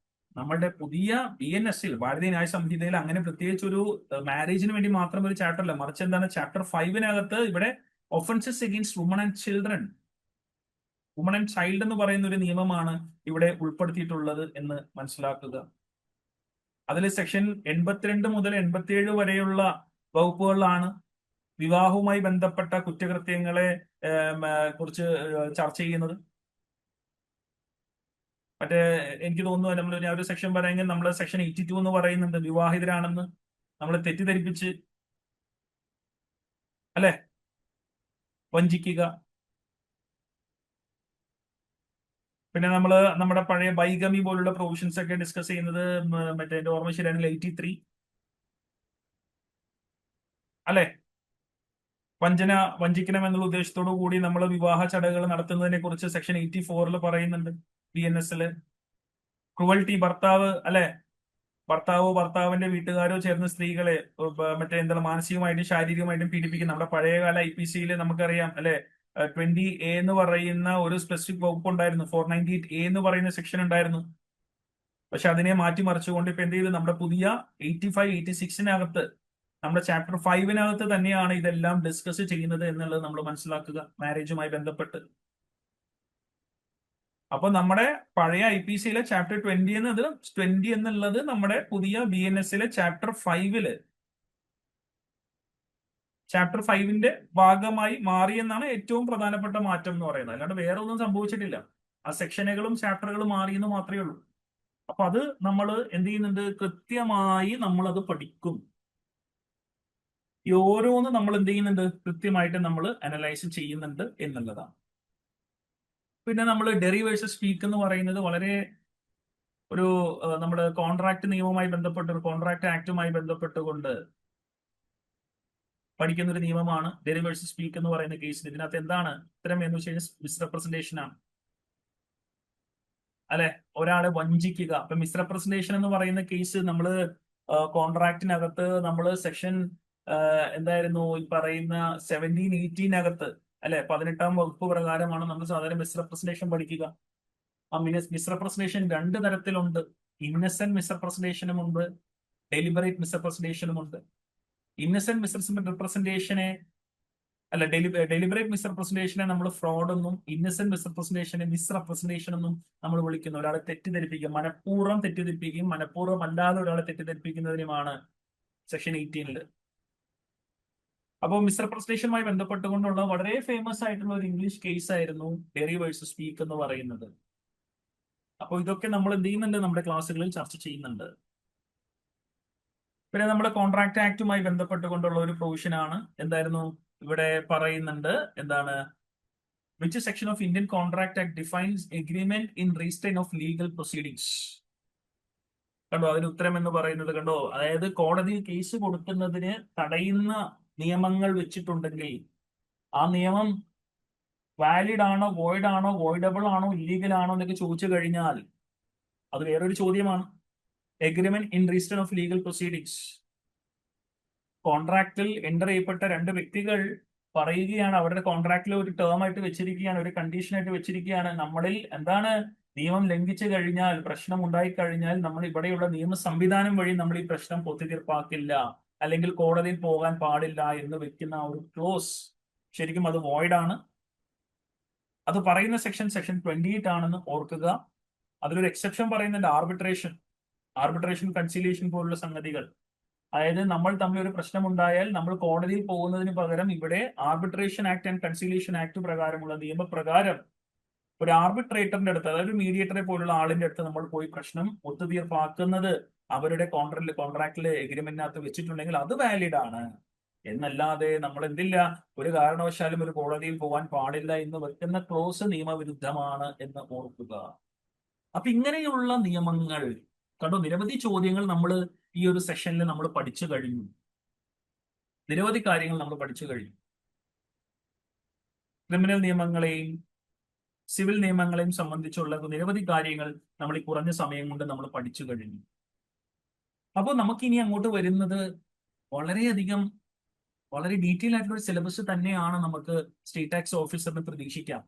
[SPEAKER 1] നമ്മുടെ പുതിയ BNSൽ ഭാരതീയ ന്യായ സംഹിതയിൽ അങ്ങനെ പ്രത്യേകിച്ച് ഒരു മാരേജിന് വേണ്ടി മാത്രം ഒരു ചാപ്റ്റർ അല്ല, മറിച്ച് എന്താണ്, ചാപ്റ്റർ 5-നകത്ത് ഇവിടെ offences against woman and children, woman and child എന്ന് പറയുന്ന ഒരു നിയമമാണ് ഇവിടെ ഉൾപ്പെടുത്തിയിട്ടുള്ളത് എന്ന് മനസ്സിലാക്കുക. അതിൽ സെക്ഷൻ 82 മുതൽ 87 വരെയുള്ള വകുപ്പുകളിലാണ് വിവാഹവുമായി ബന്ധപ്പെട്ട കുറ്റകൃത്യങ്ങളെ കുറിച്ച് ചർച്ച ചെയ്യുന്നത്. മറ്റേ എനിക്ക് തോന്നുന്നു നമ്മൾ ഒരു സെക്ഷൻ പറയുമെങ്കിൽ നമ്മൾ സെക്ഷൻ 82 എന്ന് പറയുന്നുണ്ട്, വിവാഹിതരാണെന്ന് നമ്മൾ തെറ്റിദ്ധരിപ്പിച്ച്, അല്ലെ, വഞ്ചിക്കുക. പിന്നെ നമ്മൾ നമ്മുടെ പഴയ ബൈഗമി പോലുള്ള പ്രൊവിഷൻസ് ഒക്കെ ഡിസ്കസ് ചെയ്യുന്നത് മറ്റേ എന്റെ ഓർമ്മ ശരിയാണെങ്കിൽ 83, അല്ലെ? വഞ്ചിക്കണം എന്നുള്ള ഉദ്ദേശത്തോടു കൂടി നമ്മൾ വിവാഹ ചടങ്ങുകൾ നടത്തുന്നതിനെ കുറിച്ച് സെക്ഷൻ 84 പറയുന്നുണ്ട്. BNS ക്രുവൽറ്റി, ഭർത്താവ് അല്ലെ, ഭർത്താവിന്റെ വീട്ടുകാരോ ചേർന്ന് സ്ത്രീകളെ മറ്റേ എന്താണ് മാനസികമായിട്ടും ശാരീരികമായിട്ടും പീഡിപ്പിക്കും. നമ്മുടെ പഴയകാല IPC നമുക്കറിയാം അല്ലെ, 20A എന്ന് പറയുന്ന ഒരു സ്പെസിഫിക് വകുപ്പ് ഉണ്ടായിരുന്നു, 498A എന്ന് പറയുന്ന സെക്ഷൻ ഉണ്ടായിരുന്നു. പക്ഷെ അതിനെ മാറ്റിമറിച്ചുകൊണ്ട് ഇപ്പൊ എന്ത് ചെയ്തു, നമ്മുടെ പുതിയ 85, 86 നമ്മുടെ ചാപ്റ്റർ 5 തന്നെയാണ് ഇതെല്ലാം ഡിസ്കസ് ചെയ്യുന്നത് എന്നുള്ളത് നമ്മൾ മനസ്സിലാക്കുക, മാരേജുമായി ബന്ധപ്പെട്ട്. അപ്പൊ നമ്മുടെ പഴയ IPC ചാപ്റ്റർ 20 എന്നുള്ളത് നമ്മുടെ പുതിയ BNS ചാപ്റ്റർ 5 ഭാഗമായി മാറിയെന്നാണ് ഏറ്റവും പ്രധാനപ്പെട്ട മാറ്റം എന്ന് പറയുന്നത്. അല്ലാണ്ട് വേറെ ഒന്നും സംഭവിച്ചിട്ടില്ല. ആ സെക്ഷനുകളും ചാപ്റ്ററുകളും മാറിയെന്ന് മാത്രമേ ഉള്ളൂ. അപ്പൊ അത് നമ്മൾ എന്ത് ചെയ്യുന്നുണ്ട്, കൃത്യമായി നമ്മൾ അത് പഠിക്കും. ഈ ഓരോന്നും നമ്മൾ എന്ത് ചെയ്യുന്നുണ്ട്, കൃത്യമായിട്ട് നമ്മൾ അനലൈസ് ചെയ്യുന്നുണ്ട് എന്നുള്ളതാണ്. പിന്നെ നമ്മൾ ഡെറി വേഴ്സസ് സ്പീക്ക് എന്ന് പറയുന്നത് വളരെ ഒരു നമ്മുടെ കോൺട്രാക്ട് നിയമവുമായി ബന്ധപ്പെട്ട്, ഒരു കോൺട്രാക്ട് ആക്ടുമായി ബന്ധപ്പെട്ടുകൊണ്ട് പഠിക്കുന്ന ഒരു നിയമമാണ് ഡെറി വേഴ്സസ് സ്പീക്ക് എന്ന് പറയുന്ന കേസിൽ. ഇതിനകത്ത് എന്താണ് ഇത്തരം എന്ന് വെച്ച് കഴിഞ്ഞാൽ മിസ്റെപ്രസെന്റേഷൻ ആണ് അല്ലെ, ഒരാളെ വഞ്ചിക്കുക. അപ്പൊ മിസ്റെപ്രസെന്റേഷൻ എന്ന് പറയുന്ന കേസ് നമ്മൾ കോൺട്രാക്റ്റിനകത്ത് നമ്മൾ സെക്ഷൻ എന്തായിരുന്നു ഈ പറയുന്ന 1718 അല്ലെ, 18-ാം വകുപ്പ് പ്രകാരമാണ് നമ്മൾ സാധാരണ മിസ്റെപ്രസെന്റേഷൻ പഠിക്കുക. ആ മിസ്റെപ്രസെന്റേഷൻ 2 തരത്തിലുണ്ട്. ഇന്നസെന്റ് മിസ്റെപ്രസെന്റേഷനും ഉണ്ട്, ഡെലിബറേറ്റ് മിസ്റെപ്രസെന്റേഷനും ഉണ്ട്. ഇന്നസെന്റ് മിസ്റെപ്രസെന്റേഷനെ അല്ല, ഡെലിബറേറ്റ് മിസ്റെപ്രസെന്റേഷനെ നമ്മൾ ഫ്രോഡ് എന്നും, ഇന്നസെന്റ് മിസ്റെപ്രസെന്റേഷനെ മിസ്റെപ്രസെന്റേഷൻ എന്നും നമ്മൾ വിളിക്കുന്നു. ഒരാളെ തെറ്റിദ്ധരിപ്പിക്കുക, മനഃപൂർവ്വം തെറ്റിദ്ധരിപ്പിക്കുകയും മനഃപൂർവ്വം അല്ലാതെ ഒരാളെ തെറ്റിദ്ധരിപ്പിക്കുന്നതിനുമാണ് സെക്ഷൻ 18. അപ്പോൾ മിസ്റെപ്രസെന്റേഷനുമായി ബന്ധപ്പെട്ടുകൊണ്ടുള്ള വളരെ ഫേമസ് ആയിട്ടുള്ള ഒരു ഇംഗ്ലീഷ് കേസ് ആയിരുന്നു ഡെറി വേഴ്സസ് സ്പീക്ക് എന്ന് പറയുന്നത്. അപ്പോൾ ഇതൊക്കെ നമ്മൾ എന്ത് ചെയ്യുന്നുണ്ട്, നമ്മുടെ ക്ലാസ്സുകളിൽ ചർച്ച ചെയ്യുന്നുണ്ട്. പിന്നെ നമ്മുടെ കോൺട്രാക്ട് ആക്ടുമായി ബന്ധപ്പെട്ടുകൊണ്ടുള്ള ഒരു പ്രൊവിഷനാണ് എന്തായിരുന്നു ഇവിടെ പറയുന്നുണ്ട്, എന്താണ്, which section of Indian contract act defines agreement in restraint of legal proceedings. കണ്ടോ, അതിന് ഉത്തരം എന്ന് പറയുന്നത് കണ്ടോ, അതായത് കോടതിയിൽ കേസ് കൊടുക്കുന്നതിന് തടയുന്ന നിയമങ്ങൾ വെച്ചിട്ടുണ്ടെങ്കിൽ ആ നിയമം വാലിഡ് ആണോ, വോയിഡ് ആണോ, വോയിഡബിൾ ആണോ, ഇല്ലീഗൽ ആണോ എന്നൊക്കെ ചോദിച്ചു കഴിഞ്ഞാൽ അത് വേറൊരു ചോദ്യമാണ്. Agreement in restraint of legal proceedings, കോൺട്രാക്റ്റിൽ എൻ്റർ ചെയ്യപ്പെട്ട 2 വ്യക്തികൾ പറയുകയാണ്, അവരുടെ കോൺട്രാക്റ്റിൽ ഒരു ടേം ആയിട്ട് വെച്ചിരിക്കുകയാണ്, ഒരു കണ്ടീഷൻ ആയിട്ട് വെച്ചിരിക്കുകയാണ്, നമ്മളിൽ എന്താണ് നിയമം ലംഘിച്ചു കഴിഞ്ഞാൽ, പ്രശ്നം ഉണ്ടായി കഴിഞ്ഞാൽ നമ്മൾ ഇവിടെയുള്ള നിയമ സംവിധാനം വഴി നമ്മൾ ഈ പ്രശ്നം ഒത്തുതീർപ്പാക്കില്ല, അല്ലെങ്കിൽ കോടതിയിൽ പോകാൻ പാടില്ല എന്ന് വെക്കുന്ന ഒരു ക്ലോസ് ശരിക്കും അത് വോയിഡ് ആണ്. അത് പറയുന്ന സെക്ഷൻ 28 ആണെന്ന് ഓർക്കുക. അതിലൊരു എക്സെപ്ഷൻ പറയുന്നുണ്ട്, ആർബിട്രേഷൻ കൺസിലിയേഷൻ പോലുള്ള സംഗതികൾ. അതായത് നമ്മൾ തമ്മിൽ ഒരു പ്രശ്നം ഉണ്ടായാൽ നമ്മൾ കോടതിയിൽ പോകുന്നതിന് പകരം ഇവിടെ arbitration act and conciliation act പ്രകാരമുള്ള നിയമപ്രകാരം ഒരു ആർബിട്രേറ്ററിന്റെ അടുത്ത്, അതായത് മീഡിയേറ്ററെ പോലുള്ള ആളിന്റെ അടുത്ത് നമ്മൾ പോയി പ്രശ്നം ഒത്തുതീർപ്പാക്കുന്നത് അവരുടെ കോൺട്രാക്റ്റിലെ എഗ്രിമെന്റിനകത്ത് വെച്ചിട്ടുണ്ടെങ്കിൽ അത് വാലിഡ് ആണ്. എന്നല്ലാതെ നമ്മൾ എന്തില്ല, ഒരു കാരണവശാലും ഒരു കോടതിയിൽ പോകാൻ പാടില്ല എന്ന് വെക്കുന്ന ക്ലോസ് നിയമവിരുദ്ധമാണ് എന്ന് ഓർക്കുക. അപ്പൊ ഇങ്ങനെയുള്ള നിയമങ്ങൾ കണ്ടോ, നിരവധി ചോദ്യങ്ങൾ നമ്മൾ ഈ ഒരു സെഷനിൽ നമ്മൾ പഠിച്ചു കഴിഞ്ഞു. നിരവധി കാര്യങ്ങൾ നമ്മൾ പഠിച്ചു കഴിഞ്ഞു. ക്രിമിനൽ നിയമങ്ങളെയും സിവിൽ നിയമങ്ങളെയും സംബന്ധിച്ചുള്ള നിരവധി കാര്യങ്ങൾ നമ്മൾ ഈ കുറഞ്ഞ സമയം കൊണ്ട് നമ്മൾ പഠിച്ചു കഴിഞ്ഞു. അപ്പോൾ നമുക്ക് ഇനി അങ്ങോട്ട് വരുന്നത് വളരെയധികം വളരെ ഡീറ്റെയിൽ ആയിട്ടുള്ള ഒരു സിലബസ് തന്നെയാണ് നമുക്ക് സ്റ്റേറ്റ് ടാക്സ് ഓഫീസറിന് പ്രതീക്ഷിക്കാം.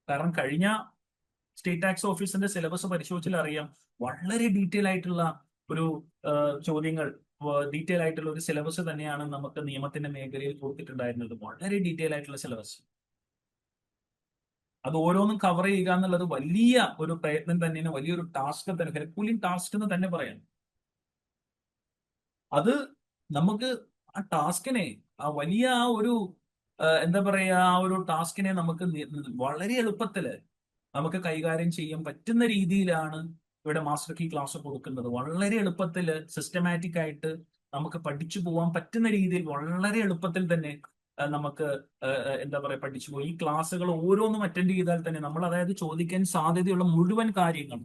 [SPEAKER 1] കാരണം കഴിഞ്ഞ സ്റ്റേറ്റ് ടാക്സ് ഓഫീസറിന്റെ സിലബസ് പരിശോധിച്ചാൽ അറിയാം, വളരെ ഡീറ്റെയിൽ ആയിട്ടുള്ള ഒരു ചോദ്യങ്ങൾ, ഡീറ്റെയിൽ ആയിട്ടുള്ള ഒരു സിലബസ് തന്നെയാണ് നമുക്ക് നിയമത്തിന്റെ മേഖലയിൽ കൊടുത്തിട്ടുണ്ടായിരുന്നത്. വളരെ ഡീറ്റെയിൽ ആയിട്ടുള്ള സിലബസ്. അത് ഓരോന്നും കവർ ചെയ്യുക എന്നുള്ളത് വലിയ ഒരു പ്രയത്നം തന്നെയാണ്, വലിയൊരു ടാസ്ക് തന്നെ, ഹെർക്കുലിൻ ടാസ്ക് എന്ന് തന്നെ പറയാം. അത് നമുക്ക് ആ ടാസ്കിനെ, ആ വലിയ ആ ഒരു എന്താ പറയാ, ആ ഒരു ടാസ്കിനെ നമുക്ക് വളരെ എളുപ്പത്തില് നമുക്ക് കൈകാര്യം ചെയ്യാൻ പറ്റുന്ന രീതിയിലാണ് ഇവിടെ മാസ്റ്റർ കീ ക്ലാസ് കൊടുക്കുന്നത്. വളരെ എളുപ്പത്തിൽ സിസ്റ്റമാറ്റിക് ആയിട്ട് നമുക്ക് പഠിച്ചു പോകാൻ പറ്റുന്ന രീതിയിൽ വളരെ എളുപ്പത്തിൽ തന്നെ നമുക്ക് എന്താ പറയാ പഠിച്ചു പോകും. ഈ ക്ലാസ്സുകൾ ഓരോന്നും അറ്റൻഡ് ചെയ്താൽ തന്നെ നമ്മൾ, അതായത് ചോദിക്കാൻ സാധ്യതയുള്ള മുഴുവൻ കാര്യങ്ങൾ,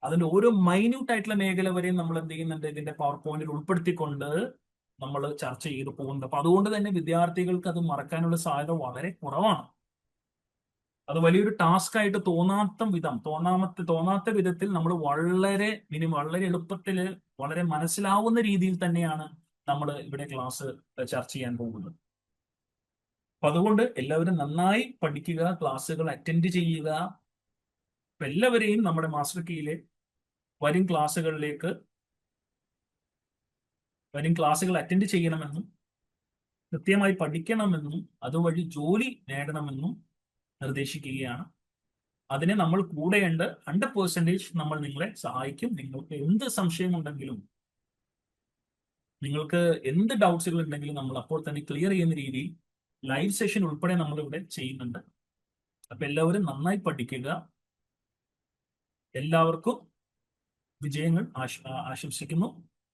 [SPEAKER 1] അതിന്റെ ഓരോ മൈന്യൂട്ട് ആയിട്ടുള്ള മേഖല വരെയും നമ്മൾ എന്ത് ചെയ്യുന്നുണ്ട്, ഇതിന്റെ പവർ പോയിന്റിൽ ഉൾപ്പെടുത്തിക്കൊണ്ട് നമ്മൾ ചർച്ച ചെയ്ത് പോകുന്നത്. അപ്പൊ അതുകൊണ്ട് തന്നെ വിദ്യാർത്ഥികൾക്ക് അത് മറക്കാനുള്ള സാധ്യത വളരെ കുറവാണ്. അത് വലിയൊരു ടാസ്ക് ആയിട്ട് തോന്നാത്ത വിധത്തിൽ നമ്മൾ വളരെ എളുപ്പത്തിൽ വളരെ മനസ്സിലാവുന്ന രീതിയിൽ തന്നെയാണ് നമ്മൾ ഇവിടെ ക്ലാസ് ചർച്ച ചെയ്യാൻ പോകുന്നത്. അപ്പൊ അതുകൊണ്ട് എല്ലാവരും നന്നായി പഠിക്കുക, ക്ലാസ്സുകൾ അറ്റൻഡ് ചെയ്യുക. അപ്പൊ എല്ലാവരെയും നമ്മുടെ മാസ്റ്റർ കീയിലെ വരും ക്ലാസ്സുകൾ അറ്റൻഡ് ചെയ്യണമെന്നും കൃത്യമായി പഠിക്കണമെന്നും അതുവഴി ജോലി നേടണമെന്നും നിർദ്ദേശിക്കുകയാണ്. അതിനെ നമ്മൾ കൂടെയുണ്ട്. 100% നമ്മൾ നിങ്ങളെ സഹായിക്കും. നിങ്ങൾക്ക് എന്ത് സംശയമുണ്ടെങ്കിലും, നിങ്ങൾക്ക് എന്ത് ഡൗട്ട്സുകൾ ഉണ്ടെങ്കിലും നമ്മൾ അപ്പോൾ തന്നെ ക്ലിയർ ചെയ്യുന്ന രീതിയിൽ ലൈവ് സെഷൻ ഉൾപ്പെടെ നമ്മൾ ഇവിടെ ചെയ്യുന്നുണ്ട്. അപ്പൊ എല്ലാവരും നന്നായി പഠിക്കുക. എല്ലാവർക്കും വിജയങ്ങൾ ആശംസിക്കുന്നു.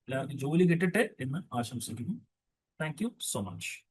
[SPEAKER 1] എല്ലാവർക്കും ജോലി കിട്ടട്ടെ എന്ന് ആശംസിക്കുന്നു. Thank you so much.